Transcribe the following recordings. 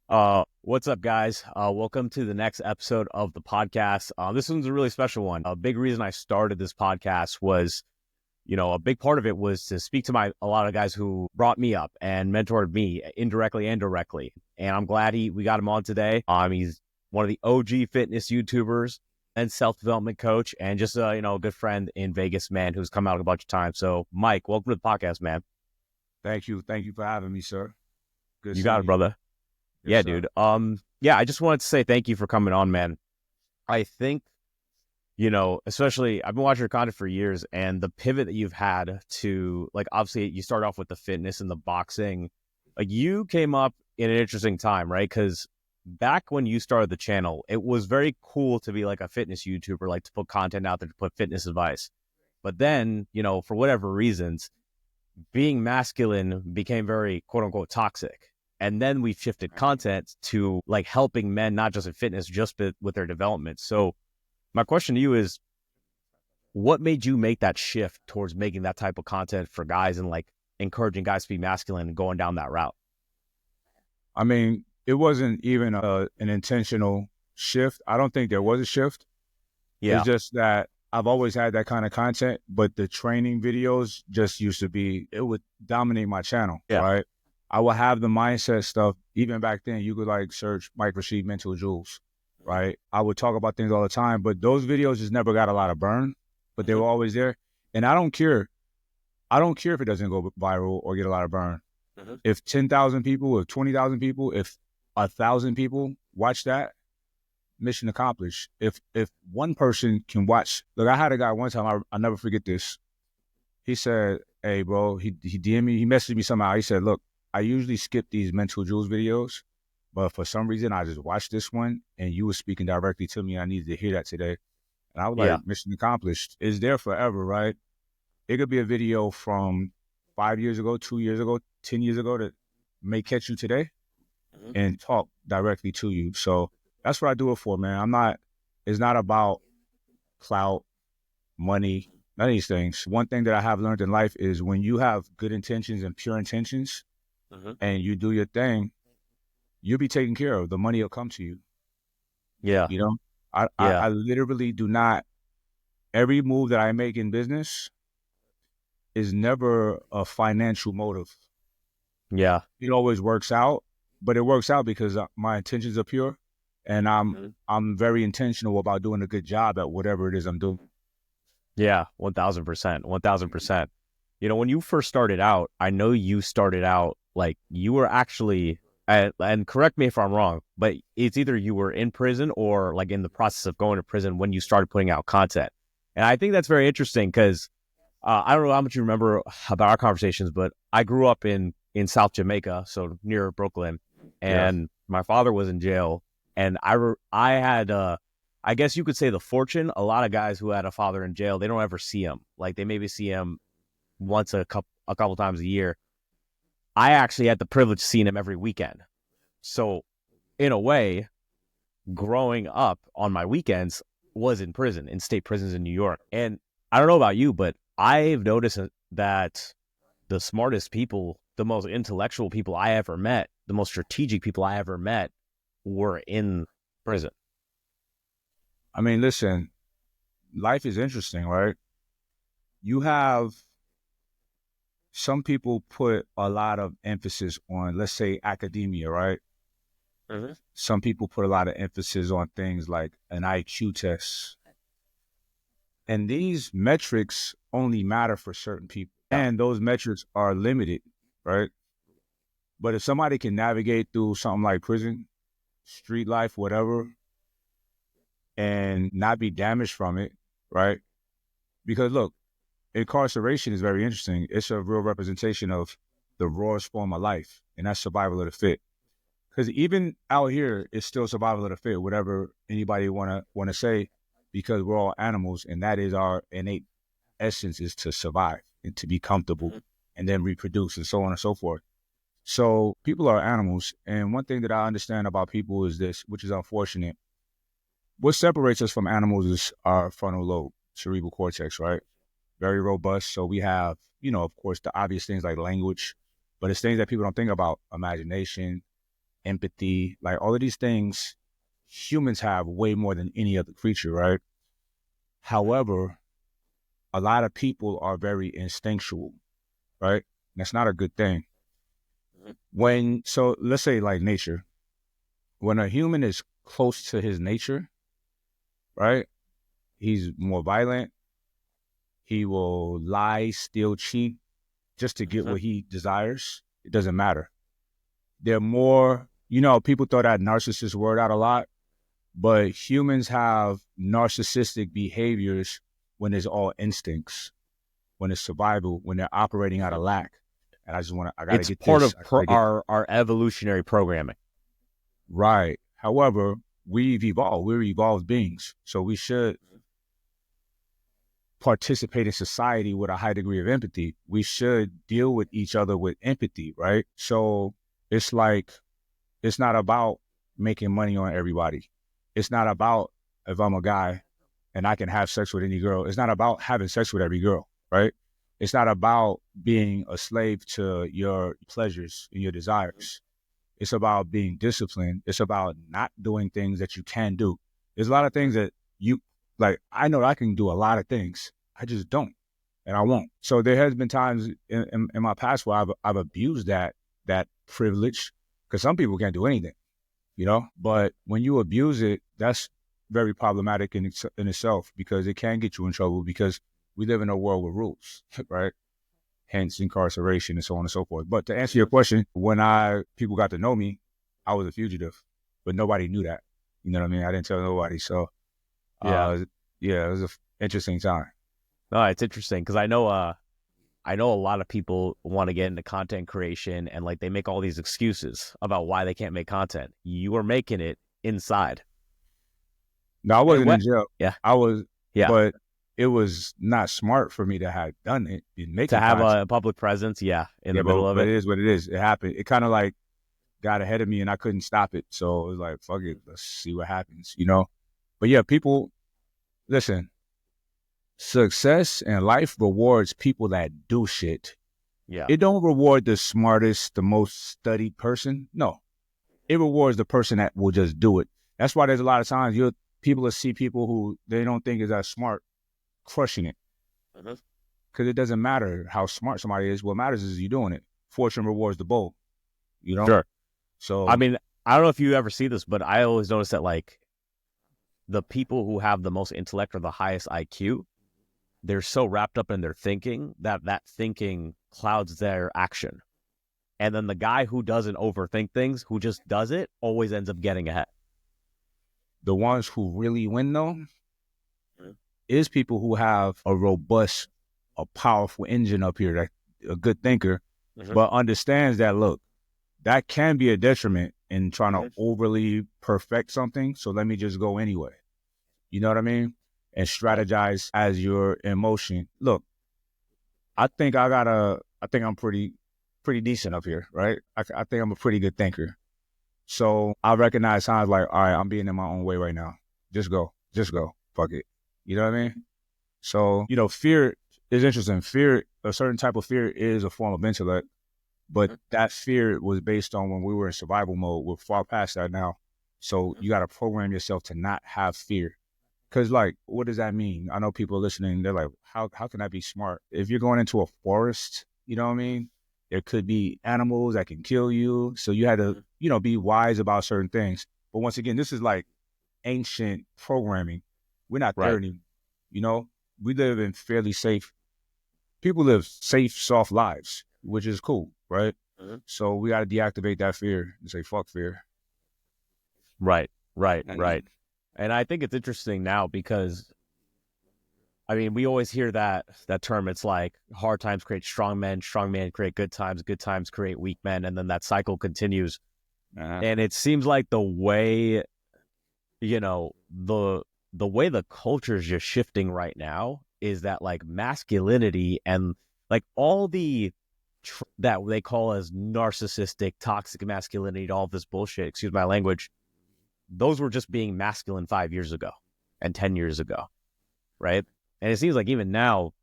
What's up, guys? Welcome to the next episode of the podcast. This one's a really special one. A big reason I started this podcast was, a big part of it was to speak to a lot of guys who brought me up and mentored me indirectly and directly. And I'm glad we got him on today. He's one of the OG fitness YouTubers and self-development coach, and just a good friend in Vegas, man, who's come out a bunch of times. So, Mike, welcome to the podcast, man. Thank you. Thank you for having me, sir. Good You got seeing it, you. brother. Yes, Yeah, sir. dude. Yeah, I just wanted to say thank you for coming on, man. I think, especially I've been watching your content for years, and the pivot that you've had to, like, obviously you start off with the fitness and the boxing. Like, you came up in an interesting time, right? Because back when you started the channel, it was very cool to be like a fitness YouTuber, like to put content out there, to put fitness advice. But then, for whatever reasons, being masculine became very quote unquote toxic. And then we shifted content to like helping men, not just in fitness, just with their development. So my question to you is, what made you make that shift towards making that type of content for guys and like encouraging guys to be masculine and going down that route? I mean, it wasn't even an intentional shift. I don't think there was a shift. It's Yeah. just that I've always had that kind of content, but the training videos just used to be, it would dominate my channel, Yeah. right? I would have the mindset stuff. Even back then, you could like search Mike Rashid Mental Jewels, right? I would talk about things all the time, but those videos just never got a lot of burn, but they were always there. And I don't care. I don't care if it doesn't go viral or get a lot of burn. If 10,000 people, if 20,000 people, if 1,000 people watch that, mission accomplished. If one person can watch, look, I had a guy one time, I'll never forget this. He said, hey, bro, he DM'd me, he messaged me somehow. He said, look, I usually skip these Mental Jewels videos, but for some reason, I just watched this one and you were speaking directly to me. I needed to hear that today. And I was Yeah. like, mission accomplished. It's there forever, right? It could be a video from 5 years ago, 2 years ago, 10 years ago that may catch you today and talk directly to you. So that's what I do it for, man. It's not about clout, money, none of these things. One thing that I have learned in life is when you have good intentions and pure intentions and you do your thing, you'll be taken care of. The money will come to you. Yeah. You know, I, I, Yeah. I literally do not, every move that I make in business is never a financial motive. Yeah. It always works out, but it works out because my intentions are pure and I'm very intentional about doing a good job at whatever it is I'm doing. Yeah. 1,000%. 1,000%. When you first started out, I know you started out like you were actually, and correct me if I'm wrong, but it's either you were in prison or like in the process of going to prison when you started putting out content. And I think that's very interesting because I don't know how much you remember about our conversations, but I grew up in South Jamaica, so near Brooklyn, Yeah. and my father was in jail, and I had I guess you could say the fortune. A lot of guys who had a father in jail, they don't ever see him. Like they maybe see him once a couple times a year. I actually had the privilege of seeing him every weekend. So in a way, growing up on my weekends was in prison, in state prisons in New York. And I don't know about you, but I've noticed that the smartest people, the most intellectual people I ever met, the most strategic people I ever met were in prison. I mean, listen, life is interesting, right? You have some people put a lot of emphasis on, let's say, academia, right? Some people put a lot of emphasis on things like an IQ test. And these metrics only matter for certain people. Yeah. And those metrics are limited, right? But if somebody can navigate through something like prison, street life, whatever, and not be damaged from it, right? Because look, incarceration is very interesting. It's a real representation of the rawest form of life, and that's survival of the fit. Because even out here, it's still survival of the fit, whatever anybody wanna say, because we're all animals, and that is our innate essence, is to survive and to be comfortable and then reproduce and so on and so forth. So people are animals, and one thing that I understand about people is this, which is unfortunate. What separates us from animals is our frontal lobe, cerebral cortex, right? Very robust. So we have, of course, the obvious things like language, but it's things that people don't think about: imagination, empathy, like all of these things humans have way more than any other creature, right? However, a lot of people are very instinctual, right? That's not a good thing. So let's say like nature, when a human is close to his nature, right? He's more violent. He will lie, steal, cheat just to get what he desires. It doesn't matter. They're more, people throw that narcissist word out a lot, but humans have narcissistic behaviors when it's all instincts, when it's survival, when they're operating out of lack. And I got to It's get part this. of our evolutionary programming. Right. However, we've evolved. We're evolved beings. So we should participate in society with a high degree of empathy. We should deal with each other with empathy, right? So it's like, it's not about making money on everybody. It's not about if I'm a guy and I can have sex with any girl. It's not about having sex with every girl, right? It's not about being a slave to your pleasures and your desires. It's about being disciplined. It's about not doing things that you can do. There's a lot of things that I know I can do a lot of things. I just don't, and I won't. So there has been times in my past where I've abused that privilege, because some people can't do anything, But when you abuse it, that's very problematic in itself, because it can get you in trouble, because we live in a world with rules, right? Hence incarceration and so on and so forth. But to answer your question, when people got to know me, I was a fugitive, but nobody knew that. You know what I mean? I didn't tell nobody. So it was an interesting time. No, it's interesting because I know a lot of people want to get into content creation, and like they make all these excuses about why they can't make content. You were making it inside. No, I wasn't in jail. Yeah. I was, but it was not smart for me to have done it. To have a public presence, in the middle of it. But it is what it is. It happened. It kind of like got ahead of me and I couldn't stop it. So it was like, fuck it, let's see what happens, But yeah, people, listen, success in life rewards people that do shit. Yeah. It don't reward the smartest, the most studied person. No. It rewards the person that will just do it. That's why there's a lot of times people will see people who they don't think is that smart crushing it. Because it doesn't matter how smart somebody is. What matters is you doing it. Fortune rewards the bold. Sure. So I mean, I don't know if you ever see this, but I always notice that like the people who have the most intellect or the highest IQ, they're so wrapped up in their thinking that thinking clouds their action. And then the guy who doesn't overthink things, who just does it, always ends up getting ahead. The ones who really win, though, is people who have a robust, a powerful engine up here, that a good thinker, but understands that, look, that can be a detriment in trying to overly perfect something. So let me just go anyway. You know what I mean? And strategize as you're in motion. Look, I think I'm pretty decent up here, right? I think I'm a pretty good thinker. So I recognize times like, all right, I'm being in my own way right now. Just go. Fuck it. You know what I mean? So, fear is interesting. Fear, a certain type of fear is a form of intellect, but that fear was based on when we were in survival mode. We're far past that now. So you got to program yourself to not have fear. Because, like, what does that mean? I know people listening, they're like, how can that be smart? If you're going into a forest, you know what I mean? There could be animals that can kill you. So you had to, be wise about certain things. But once again, this is like ancient programming. We're not there anymore. We live in fairly safe. People live safe, soft lives, which is cool, right? So we got to deactivate that fear and say, fuck fear. Right. And I think it's interesting now because, I mean, we always hear that term. It's like hard times create strong men create good times create weak men, and then that cycle continues. And it seems like the way, the way the culture is just shifting right now is that like masculinity and like all the that they call as narcissistic, toxic masculinity, all this bullshit, excuse my language, those were just being masculine 5 years ago and 10 years ago, right? And it seems like even now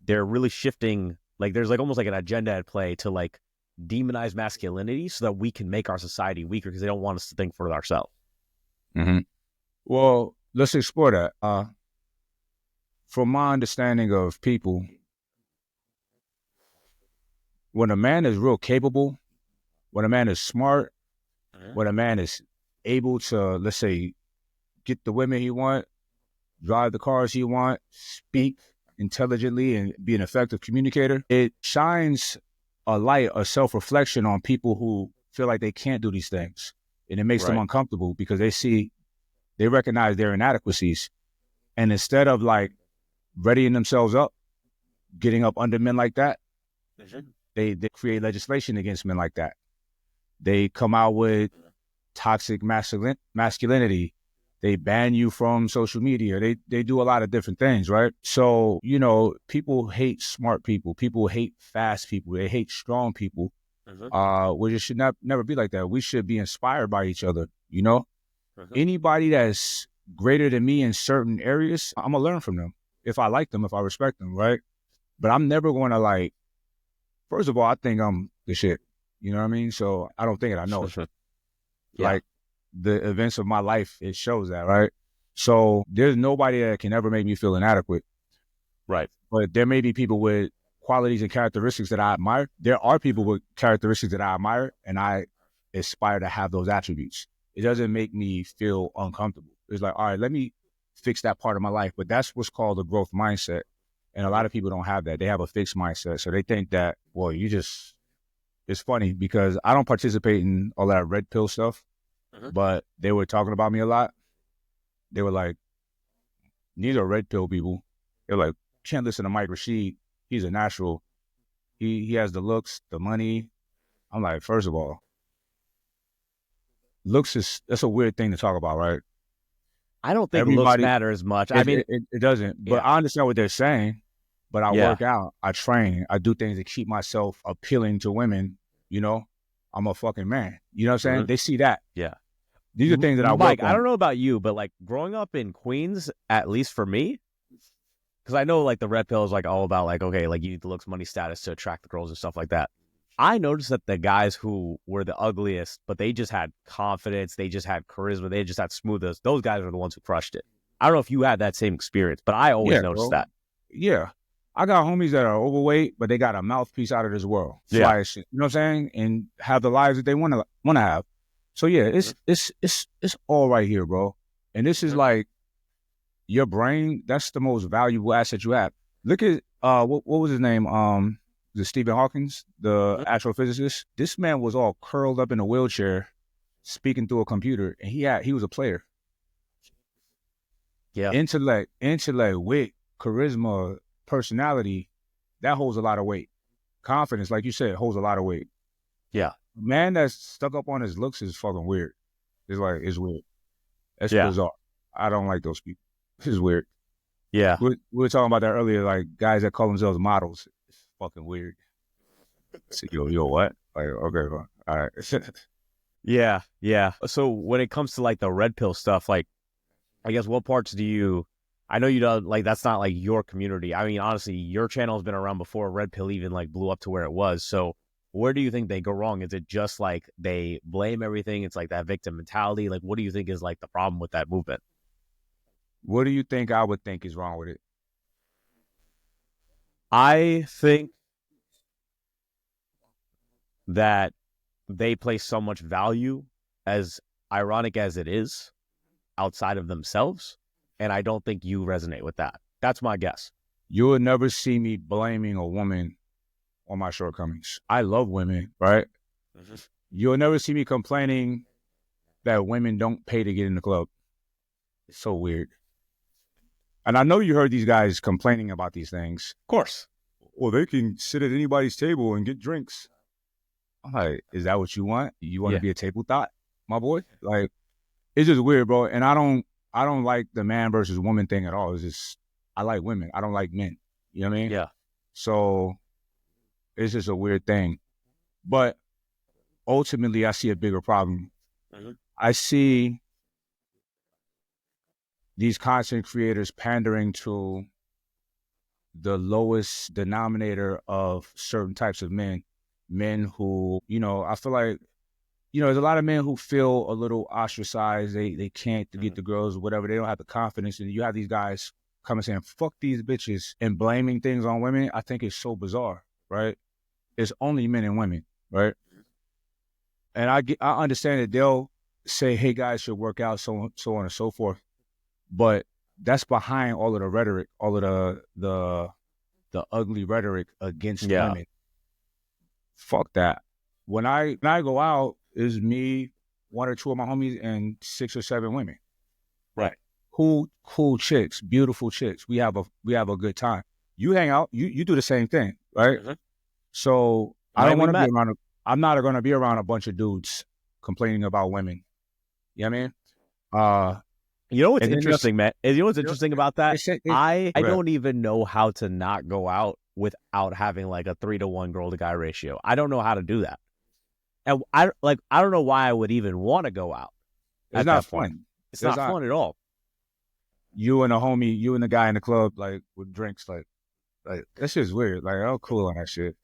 they're really shifting. Like there's like almost like an agenda at play to like demonize masculinity so that we can make our society weaker because they don't want us to think for ourselves. Mm-hmm. Well, let's explore that. From my understanding of people, when a man is real capable, when a man is smart, when a man is able to, let's say, get the women he want, drive the cars he want, speak intelligently and be an effective communicator, it shines a light, a self-reflection on people who feel like they can't do these things. And it makes them uncomfortable because they recognize their inadequacies. And instead of like readying themselves up, getting up under men like that, they create legislation against men like that. They come out with toxic masculinity. They ban you from social media. They do a lot of different things, right? So, you know, people hate smart people. People hate fast people. They hate strong people. Which it should never be like that. We should be inspired by each other, you know? Anybody that's greater than me in certain areas, I'm going to learn from them. If I like them, if I respect them, right? But I'm never going to like, first of all, I think I'm the shit. You know what I mean? So I don't think it. I know it. Like the events of my life, it shows that, right? So there's nobody that can ever make me feel inadequate. Right. But there may be people with qualities and characteristics that I admire. There are people with characteristics that I admire, and I aspire to have those attributes. It doesn't make me feel uncomfortable. It's like, all right, let me fix that part of my life. But that's what's called a growth mindset. And a lot of people don't have that. They have a fixed mindset. So they think that, well, it's funny because I don't participate in all that red pill stuff, but they were talking about me a lot. They were like, these are red pill people. They're like, can't listen to Mike Rashid. He's a natural. He has the looks, the money. I'm like, first of all, that's a weird thing to talk about, right? I don't think looks matter as much. I mean, it doesn't, but I understand what they're saying. But I work out, I train, I do things to keep myself appealing to women. You know, I'm a fucking man. You know what I'm saying? They see that. Yeah. These are things that I work Mike, on. I don't know about you, but like growing up in Queens, at least for me, because I know like the red pill is like all about like, okay, like you need the looks, money, status to attract the girls and stuff like that. I noticed that the guys who were the ugliest, but they just had confidence, they just had charisma, they just had smoothness, those guys are the ones who crushed it. I don't know if you had that same experience, but I always noticed that. Yeah. I got homies that are overweight, but they got a mouthpiece out of this world. Fly shit. You know what I'm saying? And have the lives that they want to have. So yeah, it's all right here, bro. And this is like your brain, that's the most valuable asset you have. Look at what was his name? The Stephen Hawkins, the astrophysicist. This man was all curled up in a wheelchair, speaking through a computer, and he was a player. Yeah. Intellect, wit, charisma, personality, that holds a lot of weight. Confidence, like you said, holds a lot of weight. Yeah. Man that's stuck up on his looks is fucking weird. It's weird. That's bizarre. I don't like those people. This is weird. Yeah. We were talking about that earlier, like guys that call themselves models. It's fucking weird. So, yo, what? Like, okay, all right. Yeah. So when it comes to like the red pill stuff, like, I guess what parts do you, I know you don't, like, that's not like your community. I mean, honestly, your channel has been around before red pill even like blew up to where it was. So where do you think they go wrong? Is it just like they blame everything? It's like that victim mentality. Like, what do you think is like the problem with that movement? What do you think I would think is wrong with it? I think that they place so much value, as ironic as it is, outside of themselves. And I don't think you resonate with that. That's my guess. You would never see me blaming a woman on my shortcomings. I love women, right? You'll never see me complaining that women don't pay to get in the club. It's so weird. And I know you heard these guys complaining about these things. Of course. Well, they can sit at anybody's table and get drinks. I'm like, is that what you want? You want to be a table thought, my boy? Like, it's just weird, bro. And I don't like the man versus woman thing at all. It's just, I like women. I don't like men. You know what I mean? Yeah. So it's just a weird thing. But ultimately, I see a bigger problem. I see these content creators pandering to the lowest denominator of certain types of men, men who, I feel like, there's a lot of men who feel a little ostracized. They can't get the girls or whatever. They don't have the confidence. And you have these guys coming saying, fuck these bitches and blaming things on women. I think it's so bizarre, right? It's only men and women, right? And I understand that they'll say, hey, guys should work out, so on and so forth. But that's behind all of the rhetoric, all of the ugly rhetoric against women. Fuck that. When I go out, it's me, one or two of my homies, and 6 or 7 women. Right. Cool chicks, beautiful chicks. We have a good time. You hang out, you do the same thing, right? Mm-hmm. So I don't want to be around. I'm not going to be around a bunch of dudes complaining about women. You know what I mean? You know what's interesting, man? You know what's interesting about that? I don't even know how to not go out without having like a 3-to-1 girl to guy ratio. I don't know how to do that. And I don't know why I would even want to go out. It's not fun. It's not fun at all. You and the guy in the club, like with drinks, like that shit's weird. Like, I'm cool on that shit.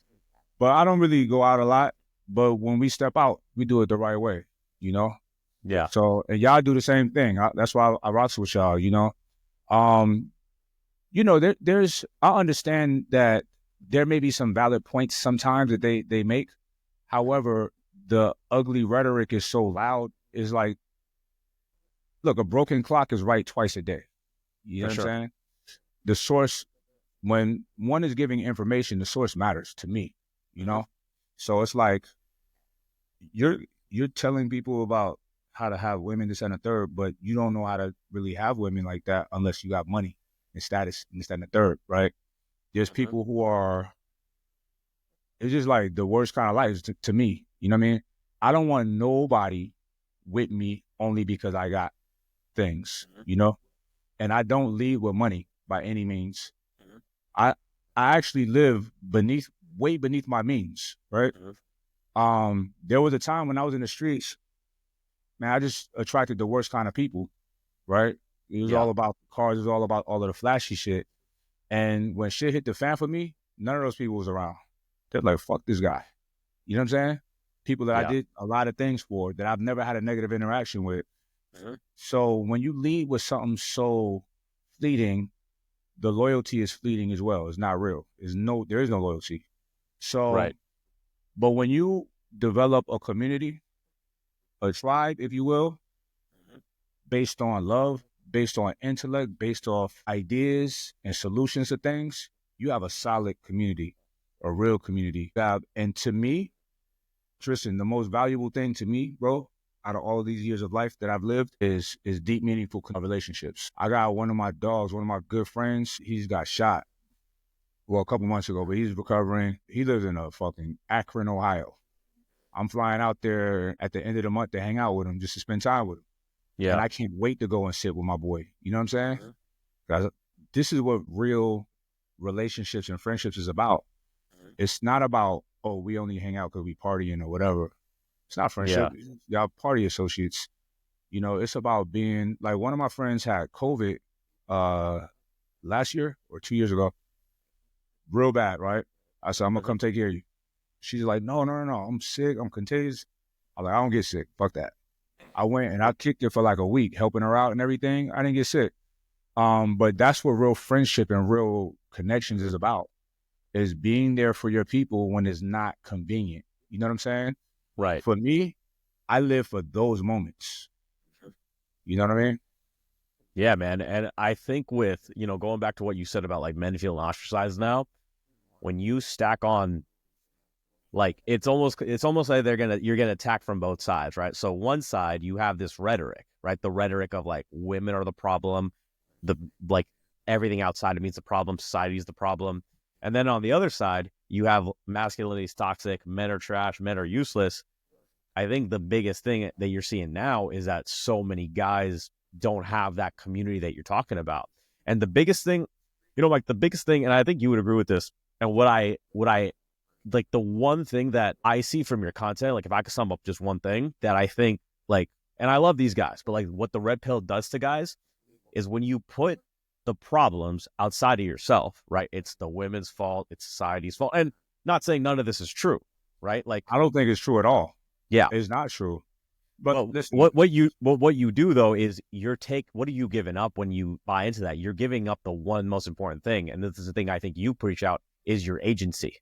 But I don't really go out a lot. But when we step out, we do it the right way, Yeah. So, and y'all do the same thing. That's why I rocks with y'all, There's, I understand that there may be some valid points sometimes that they make. However, the ugly rhetoric is so loud. Is like, look, a broken clock is right twice a day. You know what I'm saying? The source, when one is giving information, the source matters to me, So it's like, you're telling people about how to have women, this and the third, but you don't know how to really have women like that unless you got money and status and this and the third, right? There's people who are, it's just like the worst kind of life to me. You know what I mean? I don't want nobody with me only because I got things, and I don't lead with money by any means. I actually live way beneath my means, right? There was a time when I was in the streets, man, I just attracted the worst kind of people, right? It was all about cars. It was all about all of the flashy shit. And when shit hit the fan for me, none of those people was around. They're like, fuck this guy. You know what I'm saying? People that I did a lot of things for, that I've never had a negative interaction with. So when you lead with something so fleeting, the loyalty is fleeting as well. It's not real. There is no loyalty. So, but when you develop a community, a tribe, if you will, based on love, based on intellect, based off ideas and solutions to things, you have a solid community, a real community. And to me, Tristan, the most valuable thing to me, bro, out of all of these years of life that I've lived is deep, meaningful relationships. I got one of my dogs, one of my good friends, he's got shot, a couple months ago, but he's recovering. He lives in fucking Akron, Ohio. I'm flying out there at the end of the month to hang out with him, just to spend time with him. Yeah. And I can't wait to go and sit with my boy. You know what I'm saying? Guys, this is what real relationships and friendships is about. It's not about, we only hang out because we partying or whatever. It's not friendship. Y'all party associates. It's about being, like, one of my friends had COVID last year or 2 years ago. Real bad, right? I said, I'm going to come take care of you. She's like, no, I'm sick. I'm contagious. I'm like, I don't get sick. Fuck that. I went and I kicked it for like a week, helping her out and everything. I didn't get sick. But that's what real friendship and real connections is about, is being there for your people when it's not convenient. You know what I'm saying? Right. For me, I live for those moments. You know what I mean? Yeah, man. And I think with, going back to what you said about like men feeling ostracized now, when you stack on, like, it's almost like you're gonna attack from both sides, right? So one side, you have this rhetoric, right? The rhetoric of like women are the problem, like everything outside of me is the problem, society is the problem. And then on the other side, you have masculinity is toxic, men are trash, men are useless. I think the biggest thing that you're seeing now is that so many guys don't have that community that you're talking about. And the biggest thing, like the biggest thing, and I think you would agree with this, and what I like, the one thing that I see from your content, like if I could sum up just one thing that I think, like, and I love these guys, but like what the red pill does to guys is when you put the problems outside of yourself, right? It's the women's fault, it's society's fault. And not saying none of this is true, right? Like, I don't think it's true at all. yeah. It's not true. But Well, listen, what you do though is what are you giving up when you buy into that? You're giving up the one most important thing, and this is the thing I think you preach out is your agency.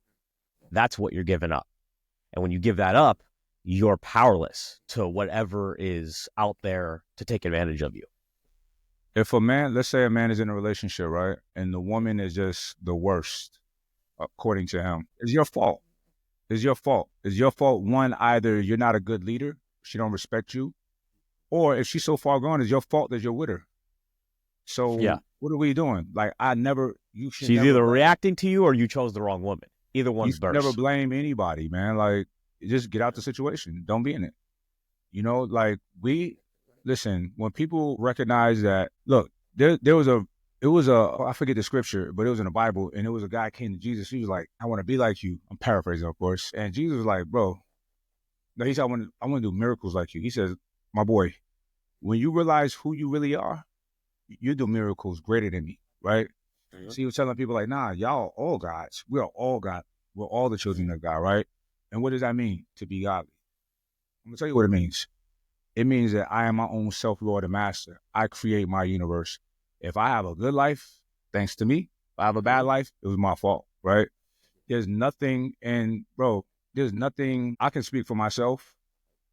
That's what you're giving up. And when you give that up, you're powerless to whatever is out there to take advantage of you. if a man, let's say a man is in a relationship, right? And the woman is just the worst, according to him, it's your fault. It's your fault. It's your fault. One, either you're not a good leader, she don't respect you, or if she's so far gone, it's your fault that you're with her. Yeah. So what are we doing? Like, you should She's never either blame, reacting to you or you chose the wrong woman. Either you one's should never burst. blame anybody, man. Like, just get out the situation. Don't be in it. You know, like listen, when people recognize that, look, I forget the scripture, but it was in the Bible, and it was a guy came to Jesus. He was like, I want to be like you. I'm paraphrasing, of course. And Jesus was like, bro, no, he said, I want to do miracles like you. He says, my boy, when you realize who you really are, you do miracles greater than me, right? Mm-hmm. So he was telling people like, nah, y'all all gods. We are all God. We're all the children of God, right? And what does that mean to be godly? I'm going to tell you what it means. It means that I am my own self-lord and master. I create my universe. If I have a good life, thanks to me. If I have a bad life, it was my fault, right? There's nothing, I can speak for myself.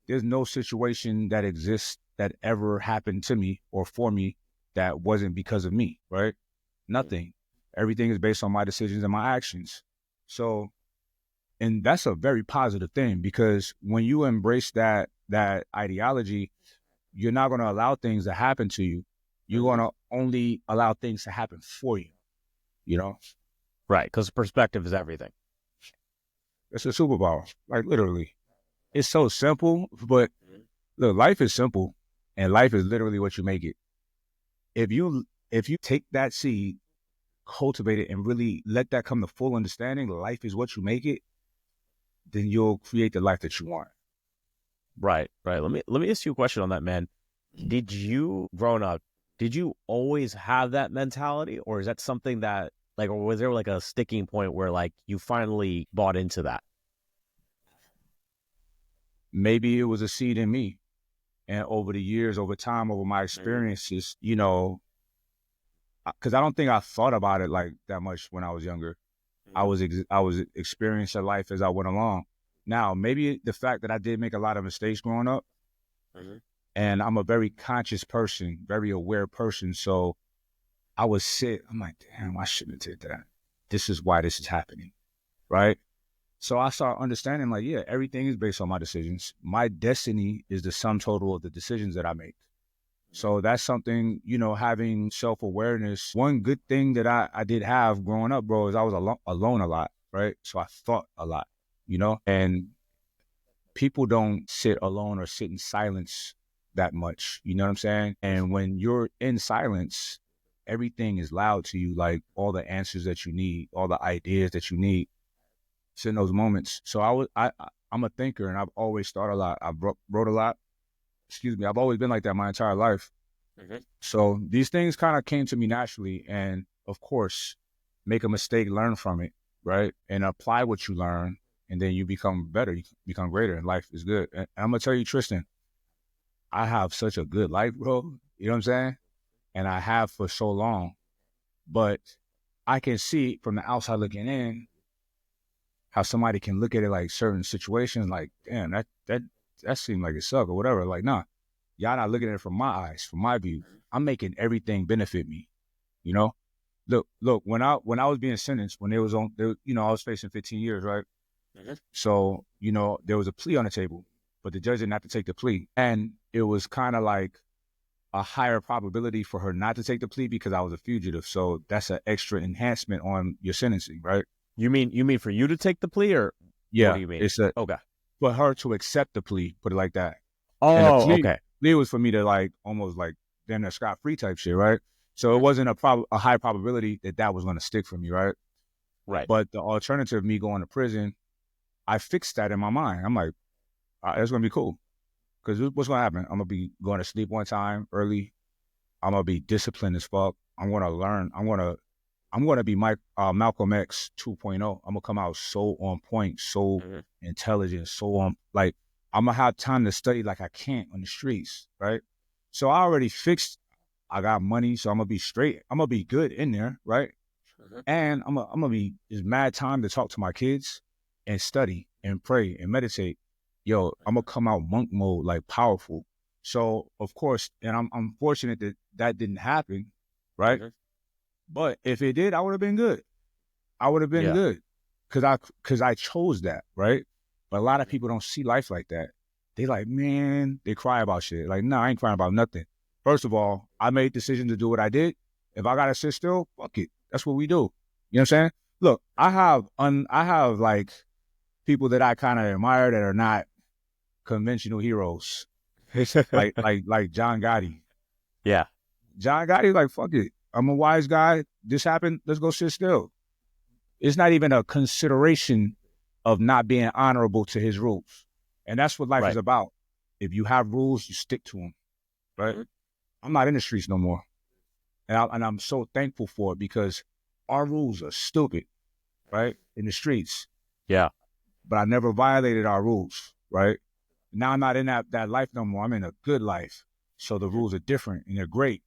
There's no situation that exists that ever happened to me or for me that wasn't because of me, right? Nothing. Everything is based on my decisions and my actions. So, and that's a very positive thing, because when you embrace that ideology, you're not going to allow things to happen to you. You're going to only allow things to happen for you, you know? Right, because perspective is everything. It's a superpower, like literally. It's so simple, but look, life is simple, and life is literally what you make it. If you take that seed, cultivate it, and really let that come to full understanding, life is what you make it, then you'll create the life that you want. Right. Let me ask you a question on that, man. Did you, growing up, did you always have that mentality, or is that something that, like, or was there like a sticking point where like you finally bought into that? Maybe it was a seed in me, and over the years, over time, over my experiences, you know, because I don't think I thought about it like that much when I was younger. I was experiencing life as I went along. Now, maybe the fact that I did make a lot of mistakes growing up, and I'm a very conscious person, very aware person. So I would sit, I'm like, damn, I shouldn't have did that. This is why this is happening, right? So I start understanding, like, yeah, everything is based on my decisions. My destiny is the sum total of the decisions that I make. So that's something, you know, having self-awareness. One good thing that I did have growing up, bro, is I was alone a lot, right? So I thought a lot, you know, and people don't sit alone or sit in silence that much. You know what I'm saying? And when you're in silence, everything is loud to you, like all the answers that you need, all the ideas that you need. It's in those moments. So I'm a thinker, and I've always thought a lot. I've wrote a lot. Excuse me. I've always been like that my entire life. So these things kind of came to me naturally. And of course, make a mistake, learn from it, right? And apply what you learn. And then you become better, you become greater, and life is good. And I'm going to tell you, Tristan, I have such a good life, bro. You know what I'm saying? And I have for so long. But I can see from the outside looking in how somebody can look at it like certain situations, like, damn, that seemed like it sucked or whatever. Like, nah, y'all not looking at it from my eyes, from my view. I'm making everything benefit me, you know? Look, when I was being sentenced, when I was facing 15 years, right? So, you know, there was a plea on the table, but the judge didn't have to take the plea. And it was kind of like a higher probability for her not to take the plea because I was a fugitive. So that's an extra enhancement on your sentencing, right? You mean for you to take the plea, or Yeah, what do you mean? Okay. For her to accept the plea, put it like that. And the Oh, okay. plea was for me to like almost like then a scot-free type shit, right? So it wasn't a high probability that was going to stick for me, right? Right. But the alternative, me going to prison, I fixed that in my mind. I'm like, all right, that's going to be cool. Because what's going to happen? I'm going to be going to sleep one time early. I'm going to be disciplined as fuck. I'm going to learn. I'm going to I'm going to be Malcolm X 2.0. I'm going to come out so on point, so intelligent, so on, like, I'm going to have time to study like I can't on the streets, right? So I already fixed, I got money, so I'm going to be straight. I'm going to be good in there, right? And I'm going to be, it's mad time to talk to my kids and study and pray and meditate. Yo, I'm going to come out monk mode, like powerful. So, of course, and I'm fortunate that that didn't happen, right? But if it did, I would have been good. I would have been good because I chose that, right? But a lot of people don't see life like that. They like, man, they cry about shit. Like, no, I ain't crying about nothing. First of all, I made the decision to do what I did. If I gotta sit still, fuck it. That's what we do. You know what I'm saying? Look, I have like people that I kind of admire that are not conventional heroes, like John Gotti. Yeah. John Gotti, like, fuck it. I'm a wise guy. This happened. Let's go sit still. It's not even a consideration of not being honorable to his rules. And that's what life is about. If you have rules, you stick to them, right? I'm not in the streets no more. And I'm so thankful for it because our rules are stupid, right? In the streets. Yeah. But I never violated our rules, right? Now I'm not in that life no more. I'm in a good life. So the rules are different and they're great.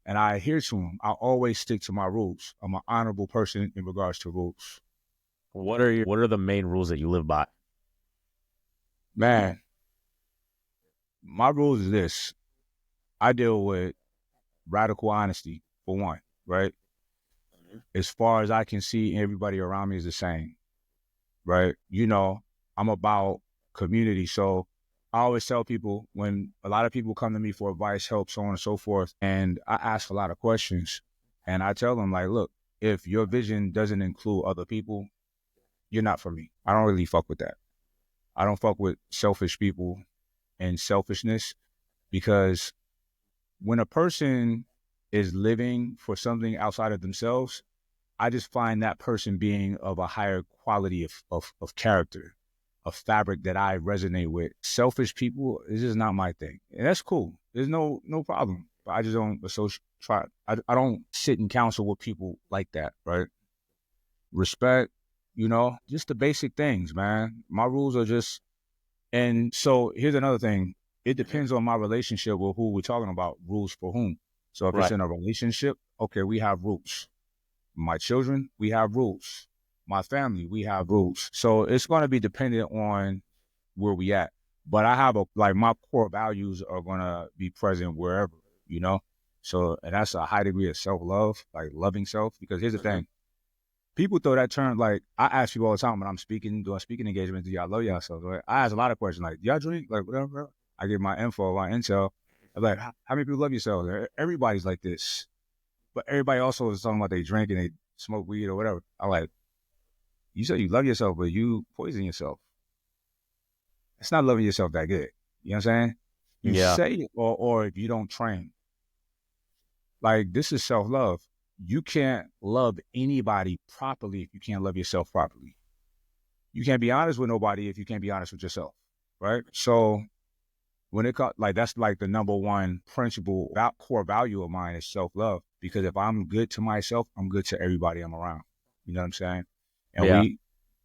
And I adhere to them. I always stick to my rules. I'm an honorable person in regards to rules. What are the main rules that you live by? Man, my rules is this. I deal with radical honesty, for one, right? As far as I can see, everybody around me is the same, right? You know, I'm about community. So I always tell people when a lot of people come to me for advice, help, so on and so forth, and I ask a lot of questions, and I tell them, like, look, if your vision doesn't include other people, you're not for me. I don't really fuck with that. I don't fuck with selfish people and selfishness because when a person is living for something outside of themselves, I just find that person being of a higher quality of character, a fabric that I resonate with. Selfish people is just not my thing. And that's cool. There's no problem. But I just don't I don't sit in counsel with people like that, right? Respect, you know, just the basic things, man. My rules are just, and so here's another thing. It depends on my relationship with who we're talking about, rules for whom. So if it's in a relationship, okay, we have rules. My children, we have rules. My family, we have rules. So it's going to be dependent on where we at. But I have my core values are going to be present wherever, you know? So, and that's a high degree of self-love, like loving self. Because here's the thing. People throw that term, like, I ask people all the time when I'm speaking, doing speaking engagements, do y'all love yourselves, right? I ask a lot of questions, like, do y'all drink? Like, whatever. I give my info, my intel. I'm like, how many people love yourselves? Everybody's like this. But everybody also is talking about they drink and they smoke weed or whatever. I'm like, you said you love yourself, but you poison yourself. It's not loving yourself that good. You know what I'm saying? You say it, or if you don't train. Like, this is self-love. You can't love anybody properly if you can't love yourself properly. You can't be honest with nobody if you can't be honest with yourself, right? So when it comes, like, that's like the number one principle, that core value of mine is self-love. Because if I'm good to myself, I'm good to everybody I'm around. You know what I'm saying? And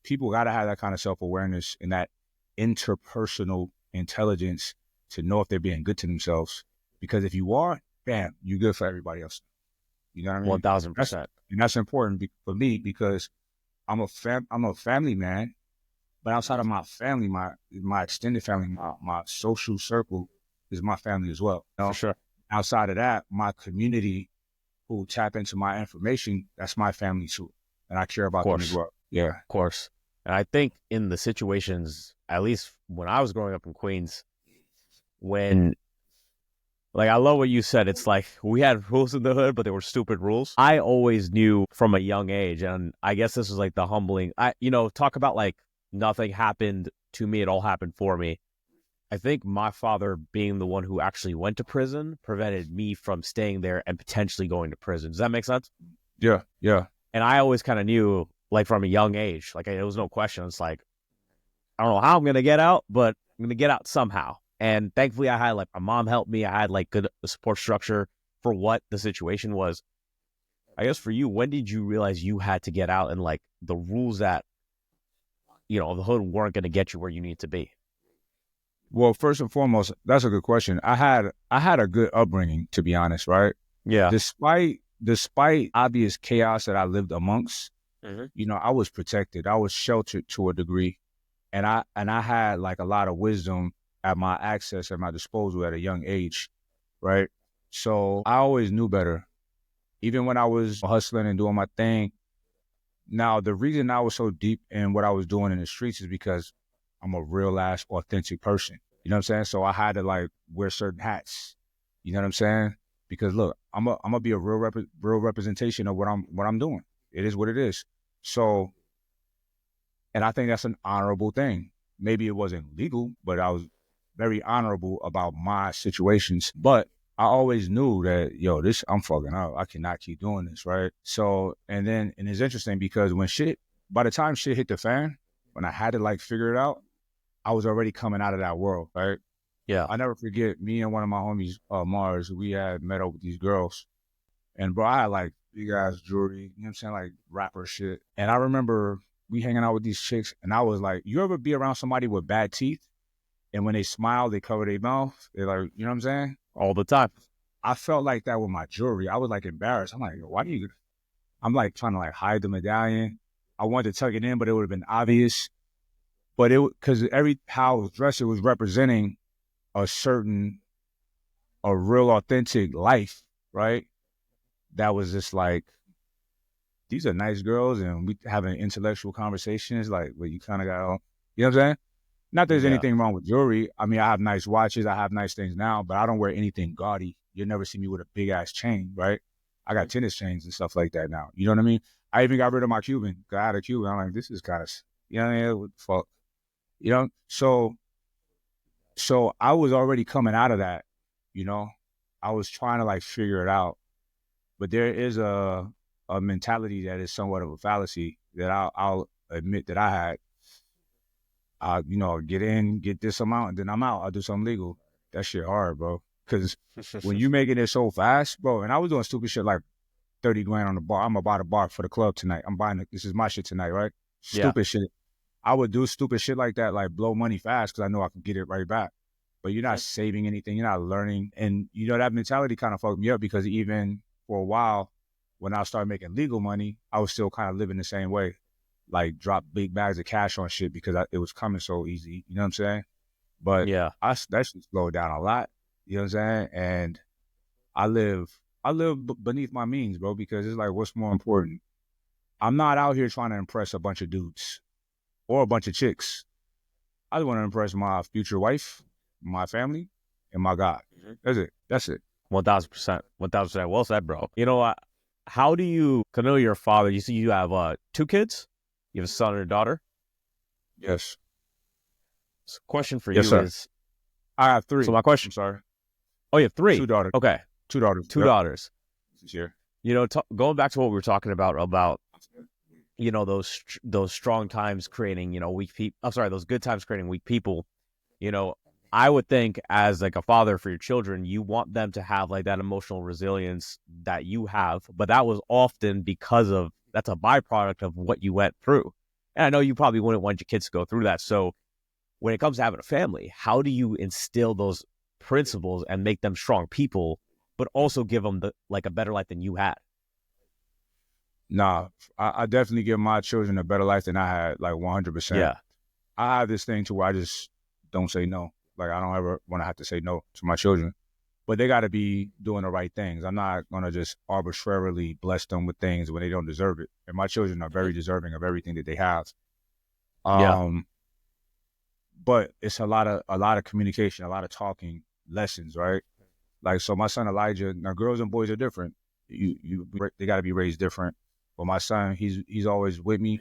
people got to have that kind of self-awareness and that interpersonal intelligence to know if they're being good to themselves. Because if you are, bam, you're good for everybody else. You know what I mean? 1,000%. And that's important for me because I'm a family man, but outside of my family, my extended family, my social circle is my family as well. You know? For sure. Outside of that, my community who tap into my information, that's my family too. And I care about them as well. Yeah. Of course. And I think in the situations, at least when I was growing up in Queens, when, like, I love what you said. It's like we had rules in the hood, but they were stupid rules. I always knew from a young age, and I guess this was like the humbling, talk about like nothing happened to me. It all happened for me. I think my father being the one who actually went to prison prevented me from staying there and potentially going to prison. Does that make sense? Yeah. Yeah. And I always kind of knew, like, from a young age, like, there was no question. It's like, I don't know how I'm going to get out, but I'm going to get out somehow. And thankfully I had, like, my mom helped me. I had, like, good support structure for what the situation was. I guess for you, when did you realize you had to get out and like the rules that, the hood weren't going to get you where you need to be? Well, first and foremost, that's a good question. I had a good upbringing, to be honest, right? Yeah. Despite obvious chaos that I lived amongst, Mm-hmm. I was protected. I was sheltered to a degree, and I had like a lot of wisdom at my disposal at a young age, right? So I always knew better, even when I was hustling and doing my thing. Now, the reason I was so deep in what I was doing in the streets is because I'm a real ass authentic person. You know what I'm saying? So I had to like wear certain hats. You know what I'm saying? Because look, I'm gonna be a real representation of what I'm doing. It is what it is. So, and I think that's an honorable thing. Maybe it wasn't legal, but I was very honorable about my situations. But I always knew that, this, I'm fucking up. I cannot keep doing this, right? So, and it's interesting because by the time shit hit the fan, when I had to like figure it out, I was already coming out of that world, right? Yeah. I never forget me and one of my homies, Mars, we had met up with these girls. And bro, I had like big ass jewelry, you know what I'm saying? Like rapper shit. And I remember we hanging out with these chicks, and I was like, you ever be around somebody with bad teeth? And when they smile, they cover their mouth. They're like, you know what I'm saying? All the time. I felt like that with my jewelry. I was like embarrassed. I'm like, why do you? I'm like trying to like hide the medallion. I wanted to tuck it in, but it would have been obvious. But because how it was dressed, it was representing a real authentic life, right? That was just like, these are nice girls, and we having intellectual conversations, like, where you kind of got, you know what I'm saying? Not that there's Yeah. anything wrong with jewelry. I mean, I have nice watches, I have nice things now, but I don't wear anything gaudy. You'll never see me with a big ass chain, right? I got tennis chains and stuff like that now. You know what I mean? I even got rid of my Cuban. I had a Cuban. I'm like, this is kind of, you know what I mean? What the fuck? You know? So I was already coming out of that, you know? I was trying to like figure it out. But there is a mentality that is somewhat of a fallacy that I'll admit that I had. Get in, get this amount, and then I'm out. I'll do something legal. That shit hard, bro. Because when you making it so fast, bro, and I was doing stupid shit like 30 grand on the bar. I'm gonna buy the bar for the club tonight. I'm buying it. This is my shit tonight, right? Yeah. Stupid shit. I would do stupid shit like that, like blow money fast because I know I can get it right back. But you're not saving anything. You're not learning. And, that mentality kind of fucked me up because even for a while, when I started making legal money, I was still kind of living the same way. Like drop big bags of cash on shit because it was coming so easy. You know what I'm saying? But Yeah. that shit slowed down a lot. You know what I'm saying? And I live beneath my means, bro, because it's like, what's more important? I'm not out here trying to impress a bunch of dudes or a bunch of chicks. I just want to impress my future wife, my family, and my God. That's it. 1000%. 1000%. Well said, bro. You know what? How do you, cause I know you're a father. You see, you have 2 kids. You have a son and a daughter. Yes. So question for Yes, you sir. is, I have 3. so my question. I'm sorry. Oh, you have 3. 2 daughters. Okay. 2 daughters. 2 Yep. daughters. This year. Going back to what we were talking about, those strong times creating, weak people. I'm sorry, those good times creating weak people. I would think as like a father for your children, you want them to have like that emotional resilience that you have, but that was often that's a byproduct of what you went through. And I know you probably wouldn't want your kids to go through that. So when it comes to having a family, how do you instill those principles and make them strong people, but also give them a better life than you had? Nah, I definitely give my children a better life than I had, like 100%. Yeah. I have this thing to where I just don't say no. Like, I don't ever want to have to say no to my children. But they got to be doing the right things. I'm not going to just arbitrarily bless them with things when they don't deserve it. And my children are very deserving of everything that they have. Yeah. But it's a lot of communication, a lot of talking, lessons, right? Like, so my son Elijah, now girls and boys are different. They got to be raised different. But my son, he's always with me,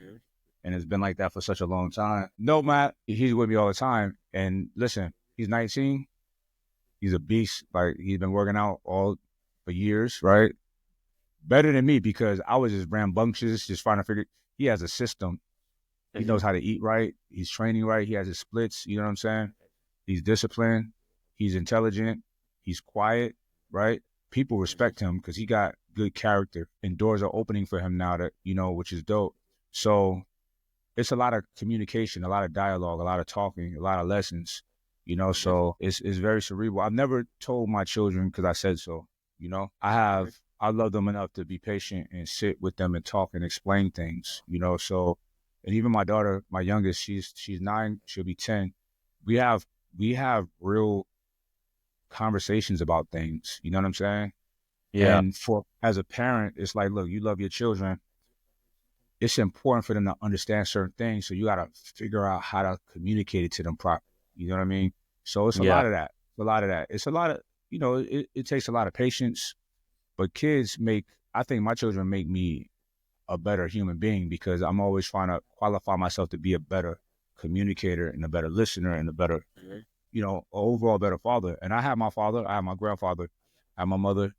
and it's been like that for such a long time. No, Matt, he's with me all the time. And listen, he's 19. He's a beast. Like, he's been working out all for years, right? Better than me because I was just rambunctious, just trying to figure. He has a system. He knows how to eat right. He's training right. He has his splits. You know what I'm saying? He's disciplined. He's intelligent. He's quiet, right? People respect him because he got good character, and doors are opening for him now that, which is dope. So it's a lot of communication, a lot of dialogue, a lot of talking, a lot of lessons, so it's very cerebral. I've never told my children because I said so, I love them enough to be patient and sit with them and talk and explain things, so, and even my daughter, my youngest, she's 9, she'll be 10. We have real conversations about things, you know what I'm saying? Yeah. And as a parent, it's like, look, you love your children. It's important for them to understand certain things. So you got to figure out how to communicate it to them properly. You know what I mean? So it's a Yeah. lot of that. It's a lot of, it takes a lot of patience, but I think my children make me a better human being because I'm always trying to qualify myself to be a better communicator and a better listener and a better, overall better father. And I have my father, I have my grandfather, I have my mother.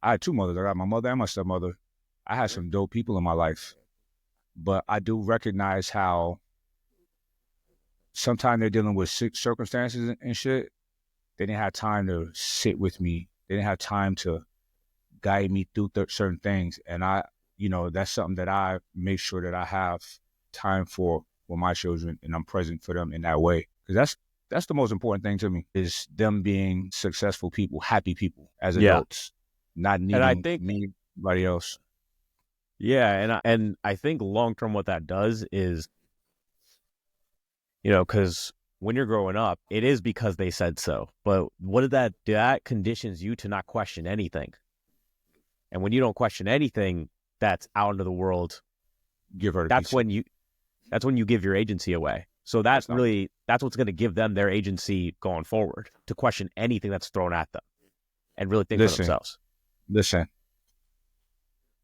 I had 2 mothers. I got my mother and my stepmother. I had some dope people in my life. But I do recognize how sometimes they're dealing with circumstances and shit. They didn't have time to sit with me. They didn't have time to guide me through certain things. And that's something that I make sure that I have time for my children, and I'm present for them in that way. Because that's the most important thing to me, is them being successful people, happy people as adults, not And I needing think, anybody else. yeah, and I think long term what that does is, because when you're growing up, it is because they said so. But what did that conditions you to not question anything. And when you don't question anything that's out into the world, Give her that's when you give your agency away. So that's what's going to give them their agency going forward, to question anything that's thrown at them and really think for themselves. Listen,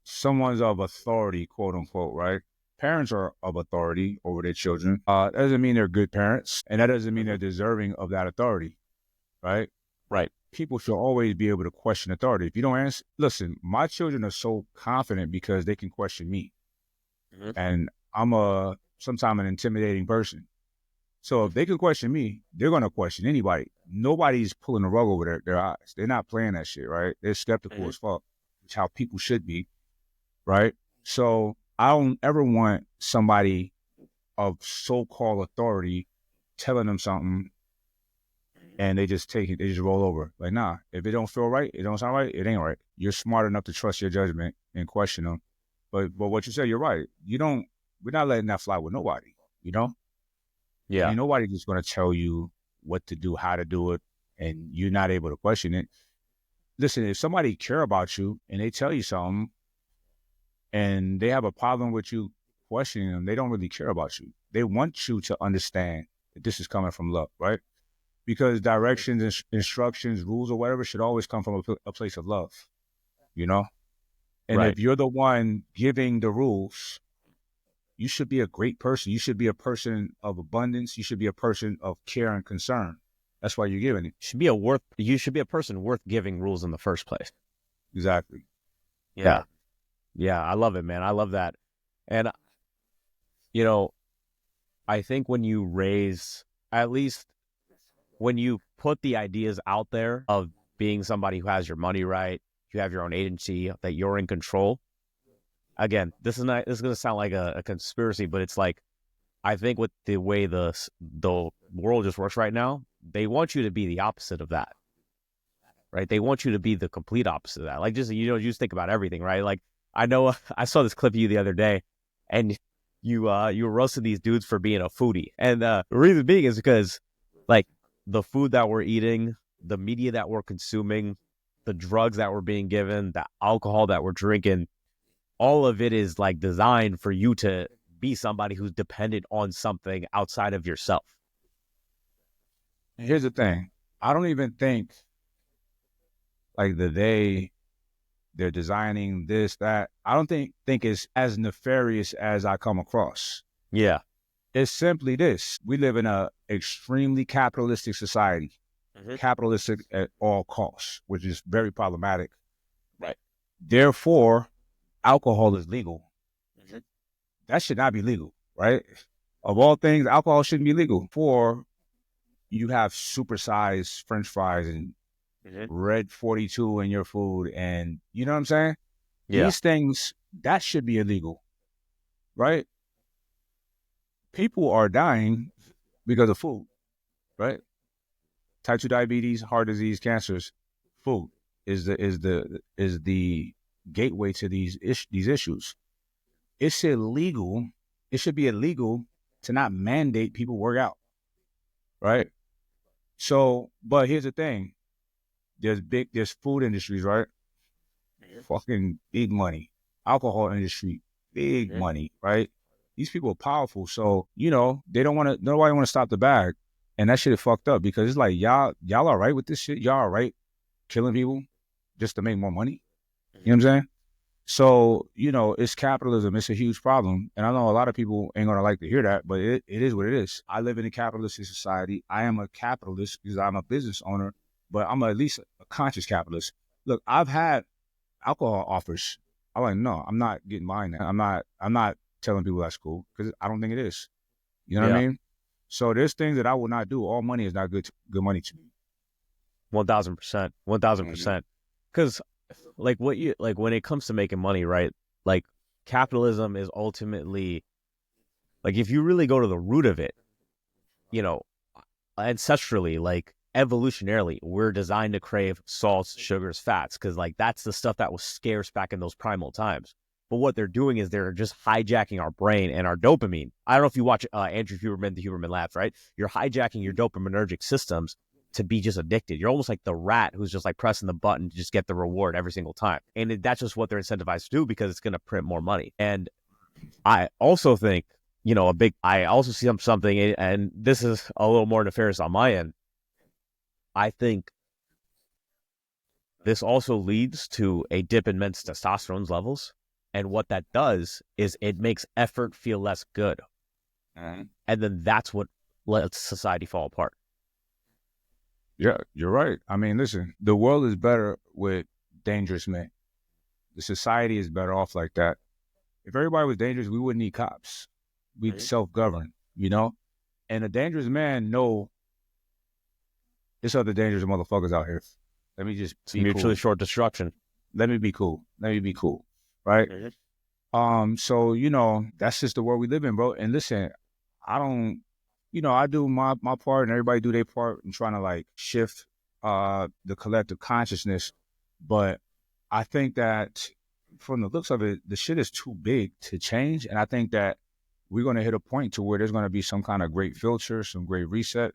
someone's of authority, quote unquote, right? Parents are of authority over their children. That doesn't mean they're good parents, and that doesn't mean they're deserving of that authority, right? Right. People should always be able to question authority. If you don't answer, listen, my children are so confident because they can question me. Mm-hmm. And I'm sometimes an intimidating person. So if they can question me, they're going to question anybody. Nobody's pulling the rug over their eyes. They're not playing that shit, right? They're skeptical as fuck, which is how people should be, right? So I don't ever want somebody of so-called authority telling them something and they just take it, they just roll over. Like, nah, if it don't feel right, it don't sound right, it ain't right. You're smart enough to trust your judgment and question them. But what you said, you're right. We're not letting that fly with nobody, Yeah. Ain't nobody just going to tell you what to do, how to do it, and you're not able to question it. Listen, if somebody care about you and they tell you something and they have a problem with you questioning them, they don't really care about you. They want you to understand that this is coming from love, right? Because directions, instructions, rules, or whatever should always come from a place of love, And if you're the one giving the rules, you should be a great person. You should be a person of abundance. You should be a person of care and concern. That's why you're giving it. You should be a person worth giving rules in the first place. Exactly. Yeah. Yeah, I love it, man. I love that. And, I think when you at least when you put the ideas out there of being somebody who has your money right, you have your own agency, that you're in control. Again, this is going to sound like a conspiracy, but it's like, I think with the way the world just works right now, they want you to be the opposite of that, right? They want you to be the complete opposite of that. Like, just, just think about everything, right? Like, I know I saw this clip of you the other day, and you were roasting these dudes for being a foodie. And the reason being is because, like, the food that we're eating, the media that we're consuming, the drugs that we're being given, the alcohol that we're drinking, all of it is like designed for you to be somebody who's dependent on something outside of yourself. Here's the thing. I don't even think like they're designing this, that. I don't think it's as nefarious as I come across. Yeah. It's simply this. We live in a extremely capitalistic society, capitalistic at all costs, which is very problematic. Right. Therefore, alcohol is legal. That should not be legal, right? Of all things, alcohol shouldn't be legal. For you have supersized French fries and red 42 in your food, and you know what I'm saying? Yeah. These things, that should be illegal, right? People are dying because of food, right? Type 2 diabetes, heart disease, cancers. Food is the gateway to these issues. It's illegal. It should be illegal to not mandate people work out, right? So, but here's the thing: there's food industries, right? Fucking big money. Alcohol industry, big money, right? These people are powerful, so they don't want to. Nobody want to stop the bag, and that shit is fucked up because it's like y'all all right with this shit? Y'all all right killing people just to make more money? You know what I'm saying? So, it's capitalism. It's a huge problem. And I know a lot of people ain't going to like to hear that, but it is what it is. I live in a capitalistic society. I am a capitalist because I'm a business owner, but I'm at least a conscious capitalist. Look, I've had alcohol offers. I'm like, no, I'm not getting mine now. I'm not telling people that's cool because I don't think it is. You know what I Yeah. mean? So there's things that I will not do. All money is not good money to me. 1,000%. 1,000%. Because like when it comes to making money, right? Like capitalism is ultimately, like, if you really go to the root of it, ancestrally, like evolutionarily, we're designed to crave salts, sugars, fats, because like that's the stuff that was scarce back in those primal times. But what they're doing is they're just hijacking our brain and our dopamine. I don't know if you watch Andrew Huberman, the Huberman Labs, right? You're hijacking your dopaminergic systems to be just addicted. You're almost like the rat who's just like pressing the button to just get the reward every single time. And that's just what they're incentivized to do because it's going to print more money. And I also think, I also see something, and this is a little more nefarious on my end. I think this also leads to a dip in men's testosterone levels. And what that does is it makes effort feel less good. And then that's what lets society fall apart. Yeah, you're right. I mean, listen, the world is better with dangerous men. The society is better off like that. If everybody was dangerous, we wouldn't need cops. We'd self-govern, And a dangerous man know there's other dangerous motherfuckers out here. Let me just be mutually cool. short destruction. Let me be cool. Right? So, that's just the world we live in, bro. And listen, I don't, I do my part and everybody do their part in trying to like shift the collective consciousness. But I think that from the looks of it, the shit is too big to change. And I think that we're going to hit a point to where there's going to be some kind of great filter, some great reset,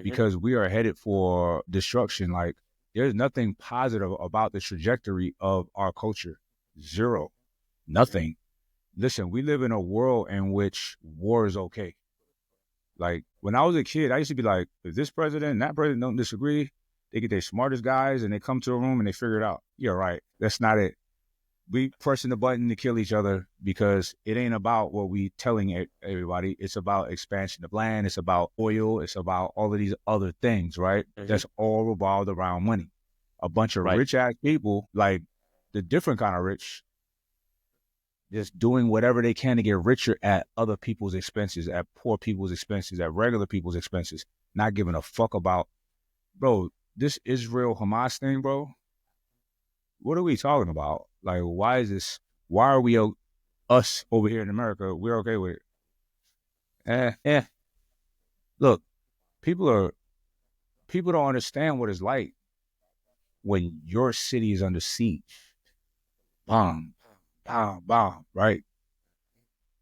because we are headed for destruction. Like, there's nothing positive about the trajectory of our culture. Zero. Nothing. Listen, we live in a world in which war is okay. Like, when I was a kid, I used to be like, if this president and that president don't disagree, they get their smartest guys and they come to a room and they figure it out. You're right. That's not it. We pressing the button to kill each other because it ain't about what we telling everybody. It's about expansion of land. It's about oil. It's about all of these other things, right? That's all revolved around money. A bunch of rich ass people, like the different kind of rich, just doing whatever they can to get richer at other people's expenses, at poor people's expenses, at regular people's expenses, not giving a fuck about, bro, this Israel-Hamas thing, bro. What are we talking about? Like, why are we, us over here in America, we're okay with it? Look, people don't understand what it's like when your city is under siege. Bomb, bomb, bomb, right?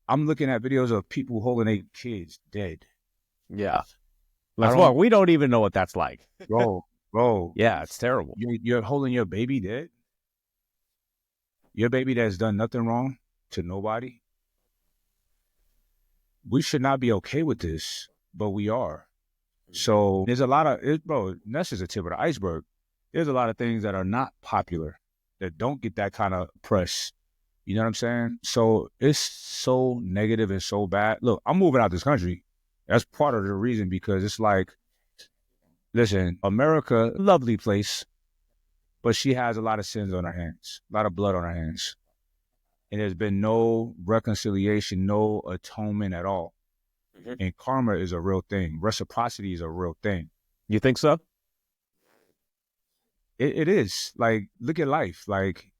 I'm looking at videos of people holding their kids dead. Yeah. We don't even know what that's like. Bro. Yeah, it's terrible. You're holding your baby dead? Your baby that's done nothing wrong to nobody? We should not be okay with this, but we are. So there's a lot of, bro, that's just a tip of the iceberg. There's a lot of things that are not popular, that don't get that kind of press. You know what I'm saying? So it's so negative and so bad. Look, I'm moving out this country. That's part of the reason, because it's like, listen, America, lovely place, but she has a lot of sins on her hands, a lot of blood on her hands. And there's been no reconciliation, no atonement at all. And karma is a real thing. Reciprocity is a real thing. You think so? It is. Like, look at life. Like,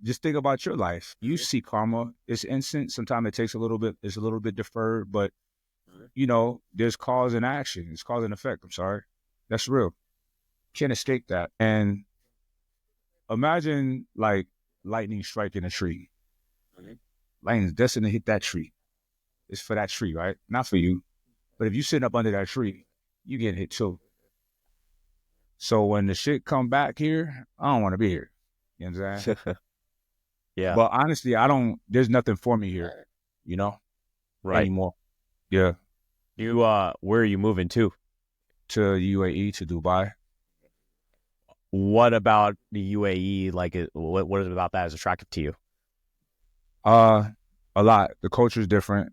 just think about your life. You see karma. It's instant. Sometimes it takes a little bit. It's a little bit deferred, but you know, there's cause and action. It's cause and effect. I'm sorry. That's real. Can't escape that. And imagine like lightning striking a tree. Lightning's destined to hit that tree. It's for that tree, right? Not for you. But if you sitting up under that tree, you get hit too. So when the shit come back here, I don't want to be here. You know what I'm saying? Yeah. But honestly, there's nothing for me here, you know? Right. Anymore. Yeah. You, where are you moving to? To UAE, to Dubai. What about the UAE? Like, what is it about that is attractive to you? A lot. The culture is different.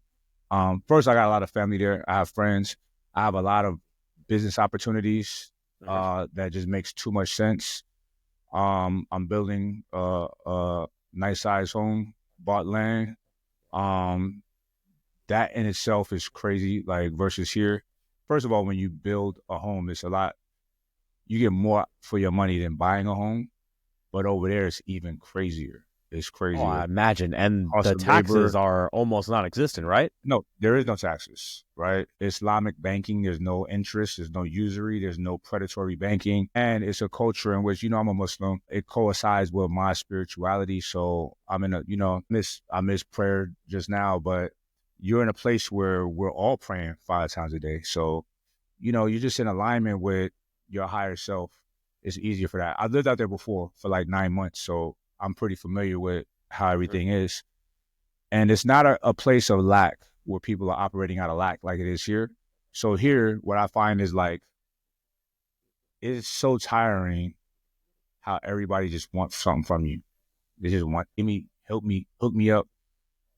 First, I got a lot of family there. I have friends. I have a lot of business opportunities that just makes too much sense. I'm building a nice size home, bought land. That in itself is crazy, like versus here. First of all, when you build a home, it's a lot. You get more for your money than buying a home. But over there, it's even crazier. It's crazier. Oh, I imagine. And Cost the of taxes labor. are almost non-existent, right? No, there is no taxes, right? Islamic banking, there's no interest, there's no usury, there's no predatory banking. And it's a culture in which, you know, I'm a Muslim. It coincides with my spirituality. So I'm in a, you know, I miss prayer just now, but you're in a place where we're all praying 5 times a day. So, you know, you're just in alignment with your higher self. It's easier for that. I've lived out there before for like 9 months. So I'm pretty familiar with how everything is. And it's not a place of lack where people are operating out of lack like it is here. So here, what I find is like, it's so tiring how everybody just wants something from you. They just want, give me, help me, hook me up.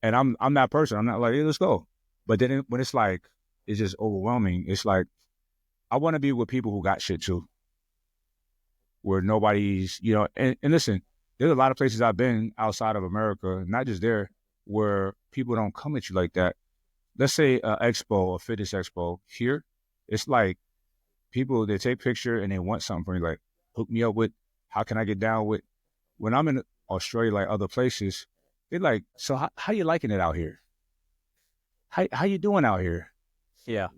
And I'm that person. I'm not like, hey, let's go. But then when it's like, it's just overwhelming. It's like, I want to be with people who got shit too. Where nobody's, you know, and listen, there's a lot of places I've been outside of America, not just there, where people don't come at you like that. Let's say an expo, a fitness expo. Here, it's like people, they take picture and they want something from you, like, hook me up with, how can I get down with? When I'm in Australia, like other places, they're like, so how you liking it out here? How you doing out here? Yeah.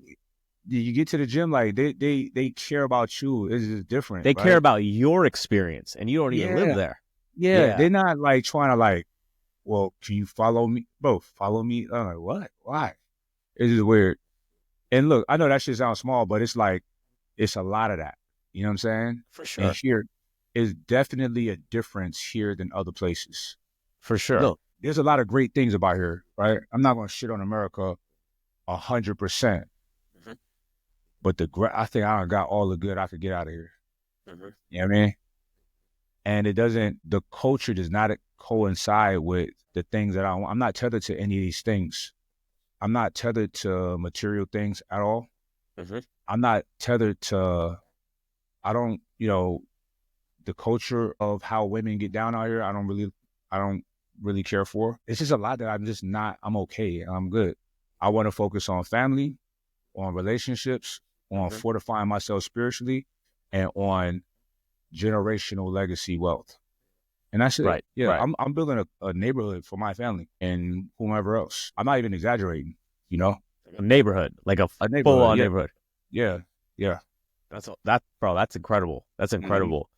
You get to the gym, like they care about you. It's just different. They right? care about your experience, and you don't even live there. Yeah, they're not like trying to like, well, can you follow me? Bro, follow me. I'm like, what? Why? It's just weird. And look, I know that shit sounds small, but it's like, it's a lot of that. You know what I'm saying? For sure. And here is definitely a difference here than other places. For sure. Look, there's a lot of great things about here, right? I'm not going to shit on America 100%. But I think I got all the good I could get out of here. You know what I mean? And the culture does not coincide with the things that I want. I'm not tethered to any of these things. I'm not tethered to material things at all. I'm not tethered to, the culture of how women get down out here. I don't really care for. It's just a lot that I'm okay. I'm good. I want to focus on family, on relationships, on fortifying myself spiritually, and on generational legacy wealth. And that's it. Right. Yeah, right. I'm building a neighborhood for my family and whomever else. I'm not even exaggerating, you know? A neighborhood, like a neighborhood, full-on neighborhood. Yeah. That's incredible. That's incredible.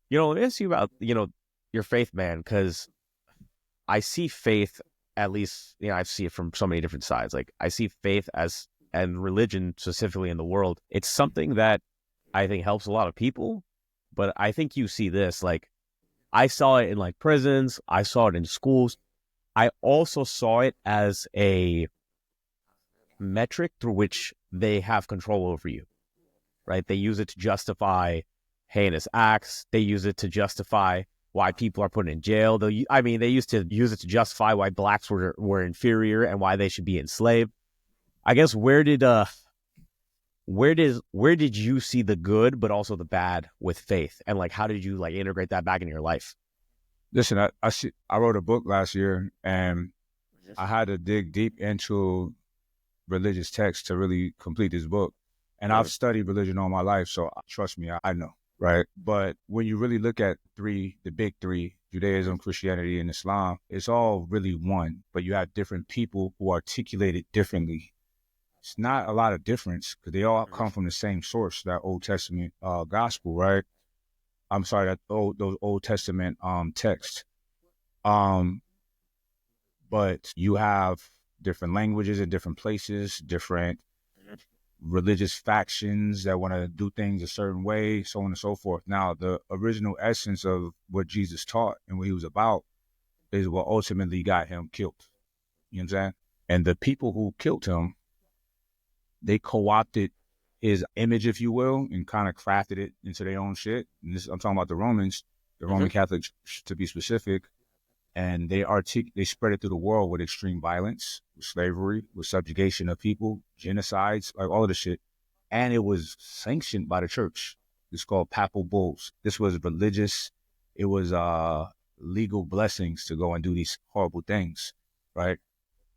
You know, let me ask you about, your faith, man, because I see faith, at least, I see it from so many different sides. Like, I see faith and religion specifically in the world. It's something that I think helps a lot of people, but I think you see this, like, I saw it in like prisons. I saw it in schools. I also saw it as a metric through which they have control over you, right? They use it to justify heinous acts. They use it to justify why people are put in jail. They used to use it to justify why blacks were inferior and why they should be enslaved. I guess where did you see the good but also the bad with faith, and like how did you like integrate that back into your life? Listen, I wrote a book last year, and I had to dig deep into religious texts to really complete this book. And I've studied religion all my life, so trust me, I know. right? But when you really look at the big three, Judaism, Christianity, and Islam, it's all really one, but you have different people who articulate it differently. It's not a lot of difference because they all come from the same source, that Old Testament gospel, right? I'm sorry, those Old Testament texts. Um, but you have different languages in different places, different religious factions that want to do things a certain way, so on and so forth. Now, the original essence of what Jesus taught and what he was about is what ultimately got him killed. You know what I'm saying? And the people who killed him, they co-opted his image, if you will, and kind of crafted it into their own shit. And this, I'm talking about the Romans, the Roman Catholics, to be specific. And they spread it through the world with extreme violence, with slavery, with subjugation of people, genocides, like all of this shit. And it was sanctioned by the church. It's called papal bulls. This was religious. It was legal blessings to go and do these horrible things, right?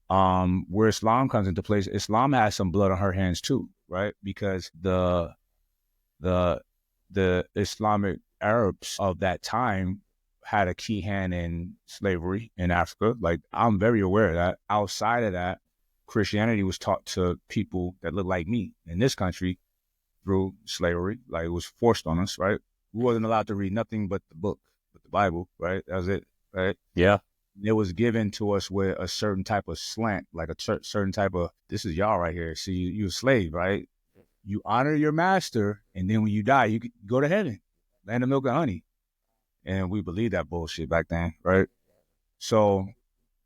Where Islam comes into place, Islam has some blood on her hands too, right? Because the Islamic Arabs of that time had a key hand in slavery in Africa. Like, I'm very aware of that. Outside of that, Christianity was taught to people that look like me in this country through slavery. Like, it was forced on us, right? We wasn't allowed to read nothing but the book, but the Bible, right? That was it, right? Yeah. It was given to us with a certain type of slant, like a certain type of, this is y'all right here. See, you a slave, right? You honor your master, and then when you die, you go to heaven, land of milk and honey. And we believed that bullshit back then, right? So,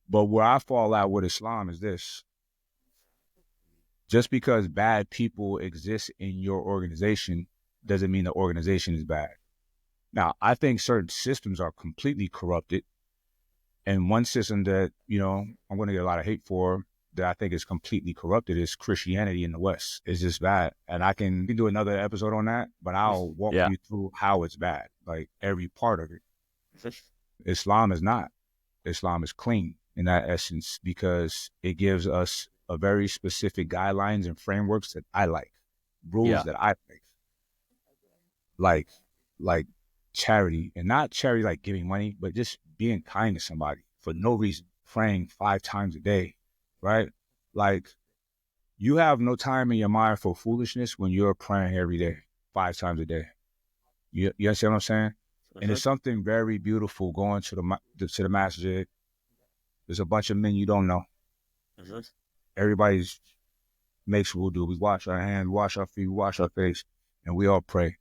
but where I fall out with Islam is this. Just because bad people exist in your organization doesn't mean the organization is bad. Now, I think certain systems are completely corrupted. And one system that, I'm going to get a lot of hate for, that I think is completely corrupted, is Christianity in the West. It's just bad. And I can do another episode on that, but I'll walk you through how it's bad, like every part of it. Islam is not. Islam is clean in that essence because it gives us a very specific guidelines and frameworks that I like, rules that I like charity, and not charity like giving money, but just being kind to somebody for no reason, praying 5 times a day, right? Like, you have no time in your mind for foolishness when you're praying every day, 5 times a day. You understand what I'm saying? And it's something very beautiful going to the masjid. There's a bunch of men you don't know. Everybody's makes wudu. We wash our hands, wash our feet, wash our face, and we all pray.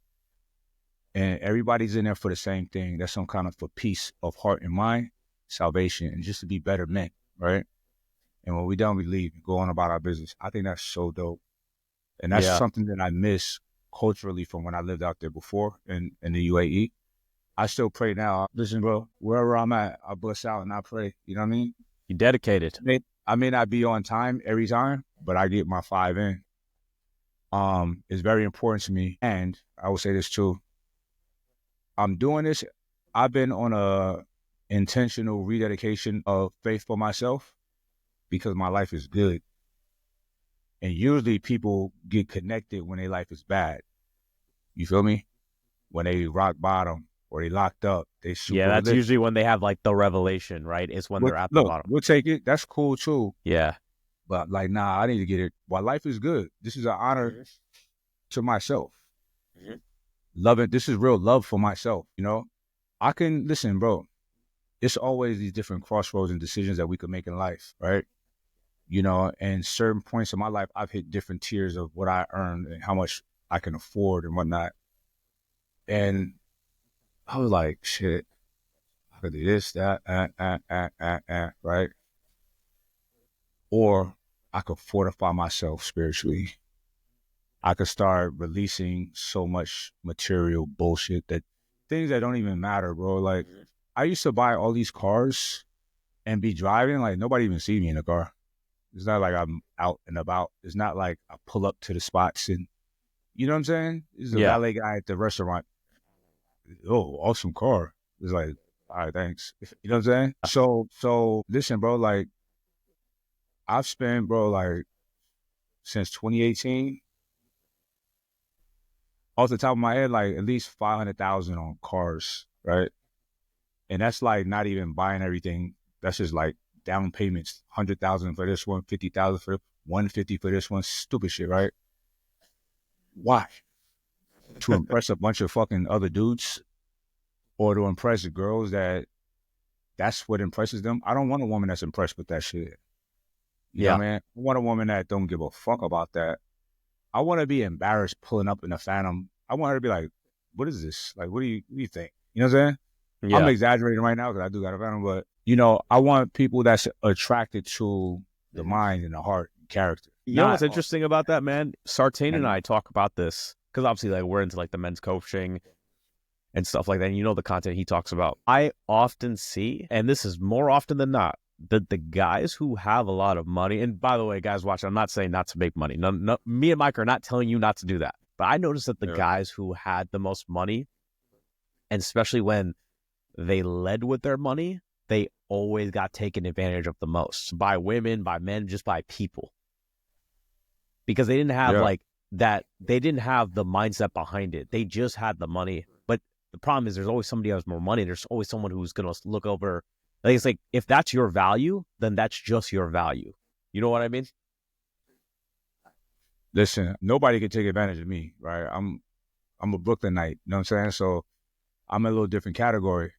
And everybody's in there for the same thing. That's some kind of for peace of heart and mind, salvation, and just to be better men, right? And when we done, we leave and go on about our business. I think that's so dope. And that's something that I miss culturally from when I lived out there before in the UAE. I still pray now. Listen, bro, wherever I'm at, I bust out and I pray. You know what I mean? You dedicated. I may not be on time every time, but I get my 5 in. It's very important to me. And I will say this too. I'm doing this. I've been on a intentional rededication of faith for myself because my life is good. And usually people get connected when their life is bad. You feel me? When they rock bottom or they locked up, they super that's usually when they have like the revelation, right? It's when they're at the bottom. We'll take it. That's cool too. Yeah. But like, nah, I need to get it. While life is good, this is an honor to myself. Loving, this is real love for myself, I can, listen, bro, it's always these different crossroads and decisions that we could make in life, right? And certain points in my life, I've hit different tiers of what I earned and how much I can afford and whatnot. And I was like, shit, I could do this, that, right? Or I could fortify myself spiritually. I could start releasing so much material bullshit, that things that don't even matter, bro. Like, I used to buy all these cars and be driving, like nobody even see me in the car. It's not like I'm out and about. It's not like I pull up to the spots and, you know what I'm saying? This is a valet guy at the restaurant. Oh, awesome car. It's like, all right, thanks. You know what I'm saying? So listen, bro, like, I've spent, bro, like, since 2018, off the top of my head, like at least 500,000 on cars, right? And that's like not even buying everything. That's just like down payments, 100,000 for this one, 50,000 for 150 for this one, stupid shit, right? Why? To impress a bunch of fucking other dudes, or to impress the girls that's what impresses them. I don't want a woman that's impressed with that shit. You know Yeah. what I mean? I want a woman that don't give a fuck about that. I want to be embarrassed pulling up in a Phantom. I want her to be like, what is this? Like, what do you think? You know what I'm saying? I'm Yeah. exaggerating right now because I do got a Phantom, but, you know, I want people that's attracted to the mind and the heart and character. You know Not, what's interesting about that, man? Sartain and and I talk about this because obviously, like, we're into like the men's coaching and stuff like that. And you know the content he talks about. I often see, and this is more often than not, that the guys who have a lot of money, and by the way, guys watching, I'm not saying not to make money. No, me and Mike are not telling you not to do that. But I noticed that the guys who had the most money, and especially when they led with their money, they always got taken advantage of the most by women, by men, just by people. Because they didn't have like that, they didn't have the mindset behind it. They just had the money. But the problem is there's always somebody who has more money. There's always someone who's going to look over. Like, it's like, if that's your value, then that's just your value. You know what I mean? listen, nobody can take advantage of me, right? I'm a Brooklynite, you know what I'm saying? So I'm a little different category.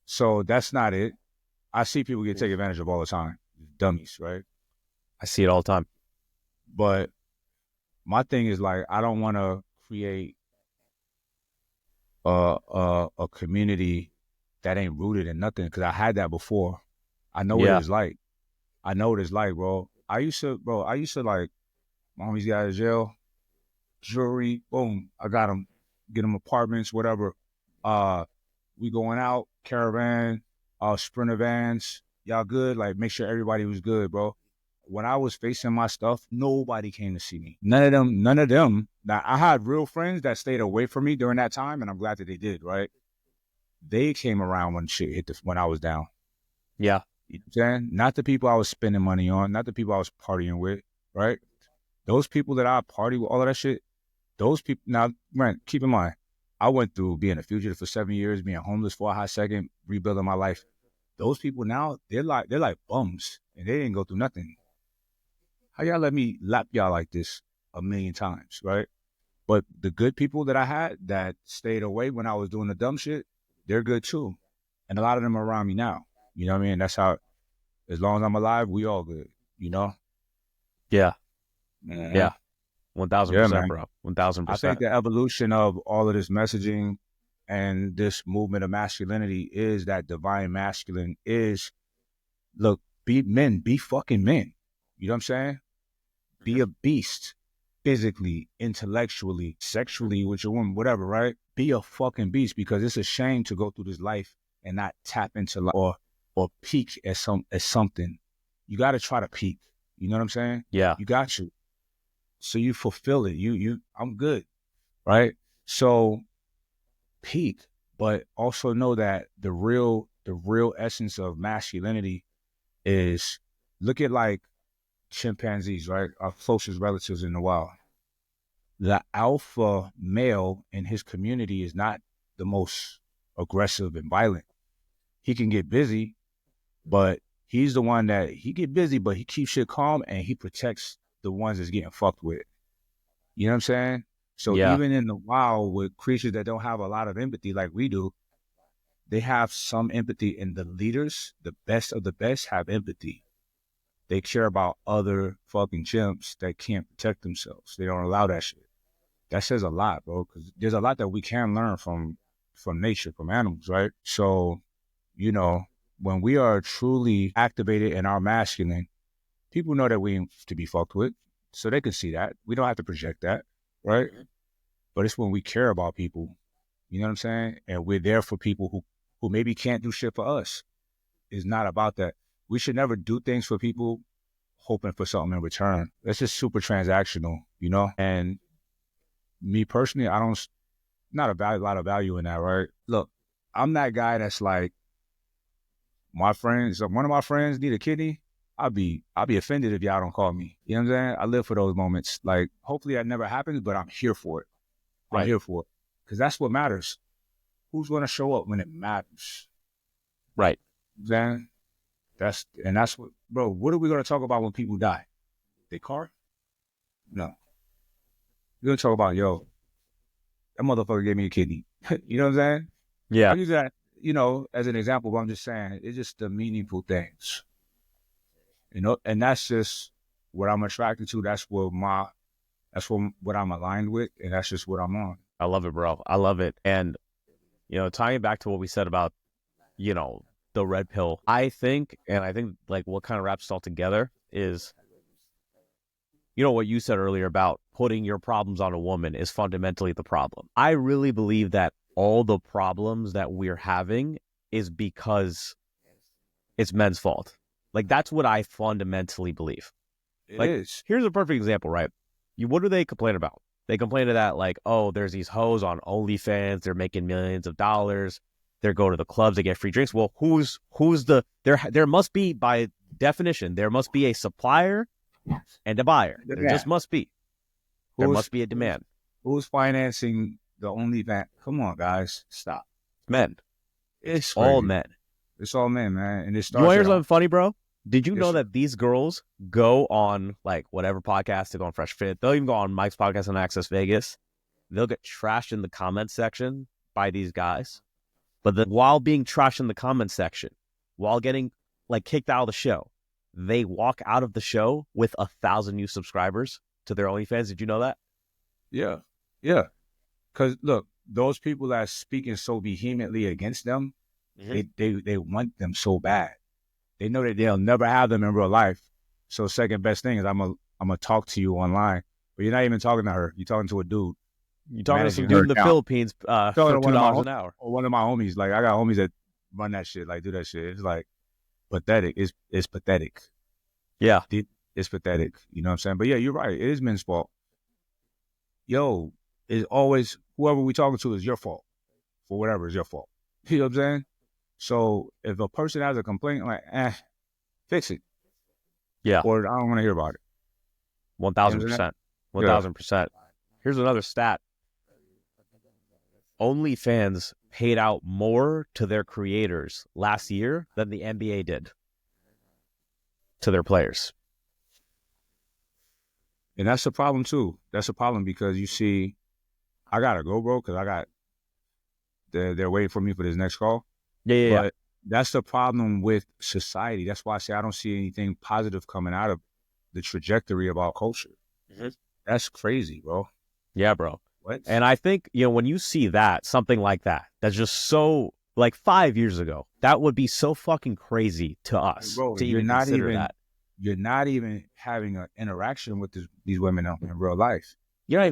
So that's not it. I see people get taken advantage of all the time. Dummies, right? I see it all the time. But my thing is like, I don't want to create a community that ain't rooted in nothing, because I had that before. I know what Yeah. it's like. I know what it's like, bro. I used to like, my homies got out of jail, jewelry, boom, I got them, get them apartments, whatever. We going out, caravan, sprinter vans, y'all good? Like, make sure everybody was good, bro. When I was facing my stuff, nobody came to see me. None of them. Now, I had real friends that stayed away from me during that time, and I'm glad that they did, right? They came around when shit hit when I was down. Yeah. You know what I'm saying? Not the people I was spending money on, not the people I was partying with, right? Those people that I party with, all of that shit, those people, now, man, keep in mind, I went through being a fugitive for 7 years, being homeless for a hot second, rebuilding my life. Those people now, they're like bums, and they didn't go through nothing. How y'all let me lap y'all like this a million times, right? But the good people that I had that stayed away when I was doing the dumb shit, they're good too. And a lot of them are around me now. You know what I mean? That's how, as long as I'm alive, we all good, you know? Yeah. Mm-hmm. Yeah. Yeah, 1000%, man. bro. I think 1000%. the evolution of all of this messaging and this movement of masculinity is that divine masculine is, look, be men, be fucking men. You know what I'm saying? Be a beast, physically, intellectually, sexually with your woman, whatever, right? Be a fucking beast, because it's a shame to go through this life and not tap into life or peak at something. You got to try to peak. You know what I'm saying? Yeah. You got to. So you fulfill it. I'm good, right? So peak, but also know that the real essence of masculinity is, look at like chimpanzees, right? Our closest relatives in the wild. The alpha male in his community is not the most aggressive and violent. He can get busy, but he's the one that he get busy, but he keeps shit calm and he protects the ones that's getting fucked with. You know what I'm saying? So Yeah. even in the wild, with creatures that don't have a lot of empathy like we do, they have some empathy, and the leaders, the best of the best, have empathy. They care about other fucking chimps that can't protect themselves. They don't allow that shit. That says a lot, bro, because there's a lot that we can learn from nature, from animals, right? So, you know, when we are truly activated in our masculine, people know that we ain't to be fucked with, so they can see that. We don't have to project that, right? But it's when we care about people, you know what I'm saying? And we're there for people who maybe can't do shit for us. It's not about that. We should never do things for people hoping for something in return. That's just super transactional, you know? And me personally, I don't, not a lot of value in that, right? Look, I'm that guy that's like, my friends, one of my friends need a kidney, I'll be offended if y'all don't call me. You know what I'm saying? I live for those moments. Like, hopefully that never happens, but I'm here for it. I'm here for it. Because that's what matters. Who's going to show up when it matters? Right. Then that's what, bro, what are we going to talk about when people die? Their car? No. We're going to talk about, yo, that motherfucker gave me a kidney. You know what I'm saying? Yeah. I use that, you know, as an example, but I'm just saying, it's just the meaningful things. You know, and that's just what I'm attracted to. That's what I'm aligned with, and that's just what I'm on. I love it, bro. I love it. And, you know, tying back to what we said about, you know, the red pill, I think like what kind of wraps it all together is, you know, what you said earlier about putting your problems on a woman is fundamentally the problem. I really believe that all the problems that we're having is because it's men's fault. Like, that's what I fundamentally believe. It like, is. Here's a perfect example, right? What do they complain about? They complain that, like, oh, there's these hoes on OnlyFans. They're making millions of dollars. They're going to the clubs. They get free drinks. Well, there must be, by definition, there must be a supplier and a buyer. There just must be. There must be a demand. Who's financing the OnlyFans? Come on, guys. Stop. Men. It's all crazy. Men. It's all men, man. And it starts. You want to hear something funny, bro? Did you know that these girls go on, like, whatever podcast, they go on Fresh Fit. They'll even go on Mike's podcast on Access Vegas. They'll get trashed in the comment section by these guys. But then while being trashed in the comment section, while getting, like, kicked out of the show, they walk out of the show with 1,000 new subscribers to their OnlyFans. Did you know that? Yeah. Yeah. Because, look, those people that are speaking so vehemently against them, they want them so bad. They know that they'll never have them in real life. So second best thing is I'm gonna talk to you online, but you're not even talking to her. You're talking to a dude. You're talking to some dude in the Philippines for $2 an hour. Or one of my homies. Like, I got homies that run that shit, like, do that shit. It's like pathetic. It's pathetic. Yeah. It's pathetic. You know what I'm saying? But yeah, you're right. It is men's fault. Yo, it's always whoever we talking to is your fault. For whatever is your fault. You know what I'm saying? So if a person has a complaint, like, fix it. Yeah. Or I don't want to hear about it. 1,000%. 1,000%. Here's another stat. OnlyFans paid out more to their creators last year than the NBA did to their players. And that's a problem too. That's a problem because you see, I gotta go, bro, because they're waiting for me for this next call. Yeah. But that's the problem with society. That's why I say I don't see anything positive coming out of the trajectory of our culture. Mm-hmm. That's crazy, bro. Yeah, bro. What? And I think, you know, when you see that, something like that, that's just so, like, 5 years ago, that would be so fucking crazy to us, bro, to even consider that. You're not even having an interaction with these women in real life. You're not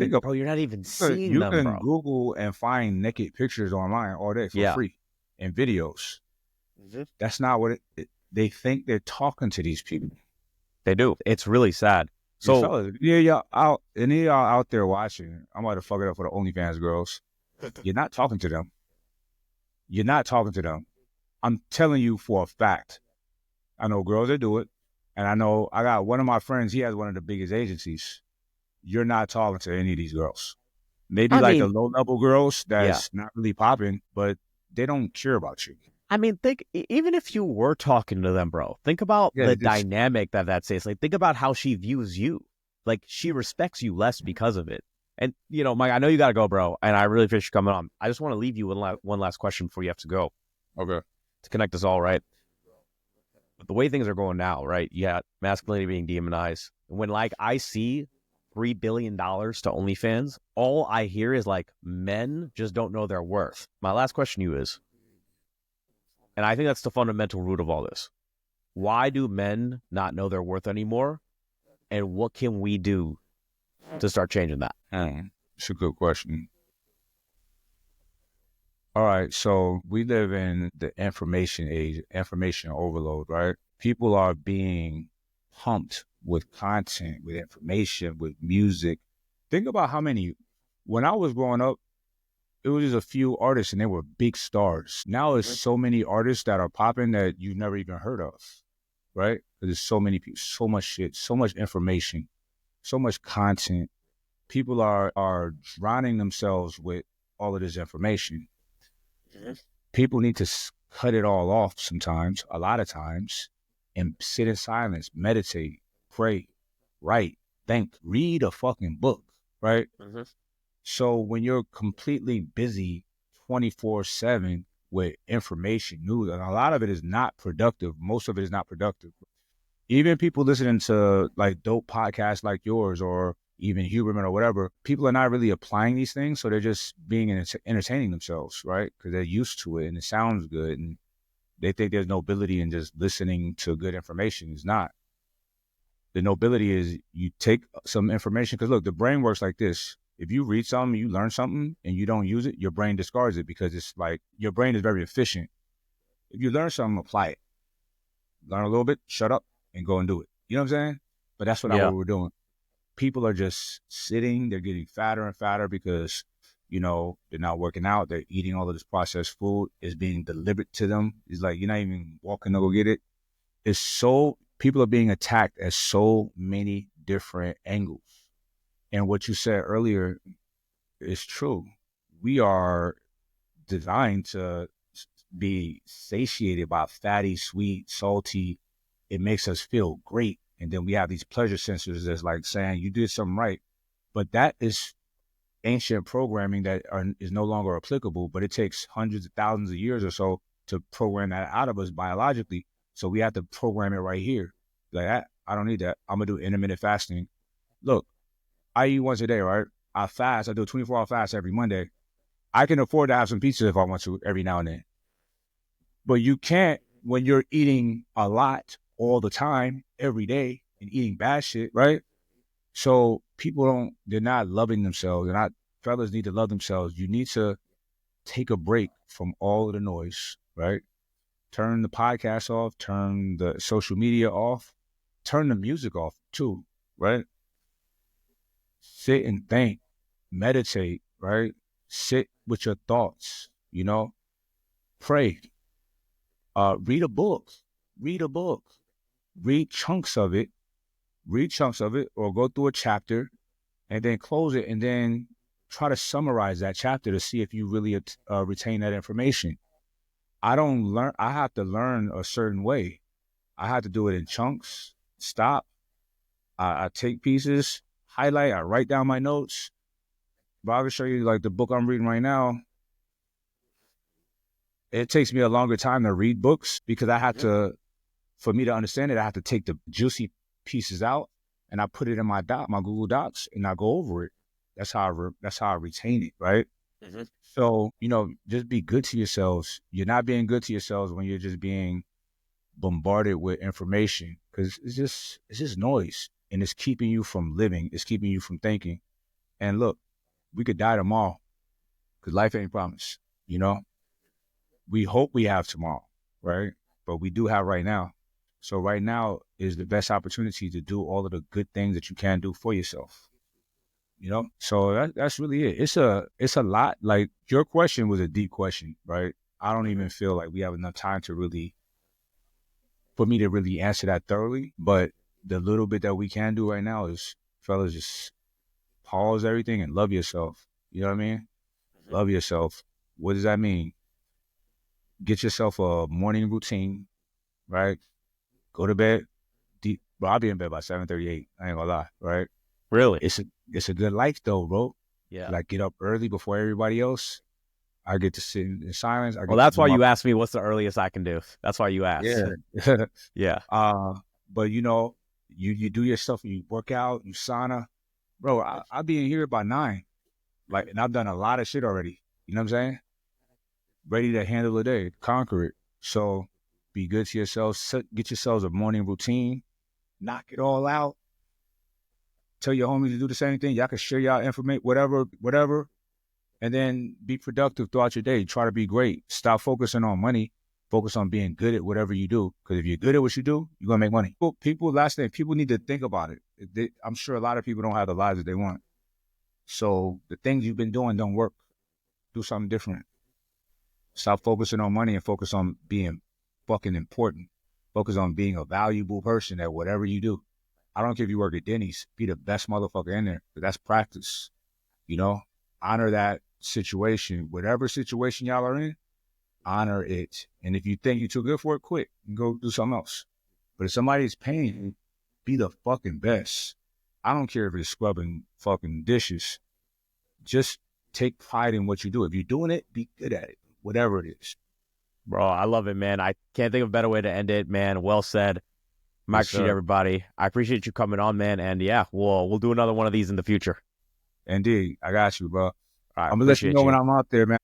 even seeing them, bro. You can Google and find naked pictures online all day for free and videos. Mm-hmm. That's not what they think they're talking to these people. They do. It's really sad. So fellas, y'all out there watching, I'm about to fuck it up for the OnlyFans girls. You're not talking to them. You're not talking to them. I'm telling you for a fact. I know girls that do it. And I know I got one of my friends, he has one of the biggest agencies. You're not talking to any of these girls. Maybe the low-level girls that's not really popping, but they don't care about you. I mean, even if you were talking to them, bro, think about the dynamic that says. Like, think about how she views you. Like, she respects you less because of it. And, you know, Mike, I know you got to go, bro, and I really appreciate you coming on. I just want to leave you with one last question before you have to go. Okay. To connect us all, right? But the way things are going now, right? You got masculinity being demonized. When, like, I see $3 billion to OnlyFans, all I hear is, like, men just don't know their worth. My last question to you is, and I think that's the fundamental root of all this, why do men not know their worth anymore? And what can we do to start changing that? It's a good question. All right, so we live in the information age, information overload, right? People are being pumped with content, with information, with music. Think about how many, when I was growing up, it was just a few artists and they were big stars. Now there's so many artists that are popping that you've never even heard of, right? Because there's so many people, so much shit, so much information, so much content. People are drowning themselves with all of this information. Mm-hmm. People need to cut it all off sometimes, a lot of times, and sit in silence, meditate, pray, write, think, read a fucking book, right? Mm-hmm. So when you're completely busy 24/7 with information, news, and a lot of it is not productive. Most of it is not productive. Even people listening to like dope podcasts like yours or even Huberman or whatever, people are not really applying these things. So they're just being entertaining themselves, right? Because they're used to it and it sounds good. And they think there's nobility in just listening to good information. It's not. The nobility is you take some information. Because look, the brain works like this. If you read something, you learn something, and you don't use it, your brain discards it because it's like your brain is very efficient. If you learn something, apply it. Learn a little bit, shut up, and go and do it. You know what I'm saying? But that's not Yeah. what we're doing. People are just sitting. They're getting fatter and fatter because, they're not working out. They're eating all of this processed food. It's being delivered to them. It's like you're not even walking to go get it. People are being attacked at so many different angles. And what you said earlier is true. We are designed to be satiated by fatty, sweet, salty. It makes us feel great. And then we have these pleasure sensors that's like saying you did something right. But that is ancient programming that is no longer applicable, but it takes hundreds of thousands of years or so to program that out of us biologically. So we have to program it right here. Like, I don't need that. I'm going to do intermittent fasting. Look, I eat once a day, right? I fast. I do a 24-hour fast every Monday. I can afford to have some pizza if I want to every now and then. But you can't when you're eating a lot all the time, every day, and eating bad shit, right? So they're not loving themselves. Fellas need to love themselves. You need to take a break from all of the noise, right? Turn the podcast off, turn the social media off, turn the music off too, right? Sit and think, meditate, right? Sit with your thoughts, pray, read a book, read chunks of it, or go through a chapter and then close it and then try to summarize that chapter to see if you really retain that information. I have to learn a certain way. I have to do it in chunks, stop. I take pieces, highlight, I write down my notes. But I can show you like the book I'm reading right now. It takes me a longer time to read books because for me to understand it, I have to take the juicy pieces out and I put it in my Google Docs, and I go over it. That's how I retain it, right? Mm-hmm. So, just be good to yourselves. You're not being good to yourselves when you're just being bombarded with information because it's just noise, and it's keeping you from living. It's keeping you from thinking. And look, we could die tomorrow because life ain't promised. We hope we have tomorrow, right? But we do have right now. So right now is the best opportunity to do all of the good things that you can do for yourself. So that's really it. It's a lot. Like your question was a deep question, right? I don't even feel like we have enough time for me to really answer that thoroughly. But the little bit that we can do right now is, fellas, just pause everything and love yourself. You know what I mean? Mm-hmm. Love yourself. What does that mean? Get yourself a morning routine, right? Go to bed. Bro, I'll be in bed by 7:38. I ain't gonna lie, right? Really? It's a good life though, bro. Yeah. Like get up early before everybody else. I get to sit in silence. I Well, get to that's do why my you asked me what's the earliest I can do. That's why you asked. yeah. Yeah. But you do your stuff. You work out. You sauna, bro. I'll be in here by 9. Like, and I've done a lot of shit already. You know what I'm saying? Ready to handle the day, conquer it. So be good to yourselves. Get yourselves a morning routine. Knock it all out. Tell your homies to do the same thing. Y'all can share y'all information, whatever. And then be productive throughout your day. Try to be great. Stop focusing on money. Focus on being good at whatever you do. Because if you're good at what you do, you're going to make money. Last thing, people need to think about it. I'm sure a lot of people don't have the lives that they want. So the things you've been doing don't work. Do something different. Stop focusing on money and focus on being fucking important. Focus on being a valuable person at whatever you do. I don't care if you work at Denny's, be the best motherfucker in there. But that's practice. You know, honor that situation. Whatever situation y'all are in, honor it. And if you think you're too good for it, quit and go do something else. But if somebody's paying you, be the fucking best. I don't care if it's scrubbing fucking dishes. Just take pride in what you do. If you're doing it, be good at it, whatever it is. Bro, I love it, man. I can't think of a better way to end it, man. Well said. Mike Rashid, everybody. I appreciate you coming on, man. And yeah, we'll do another one of these in the future. Indeed. I got you, bro. All right, I'm going to let you know when I'm out there, man.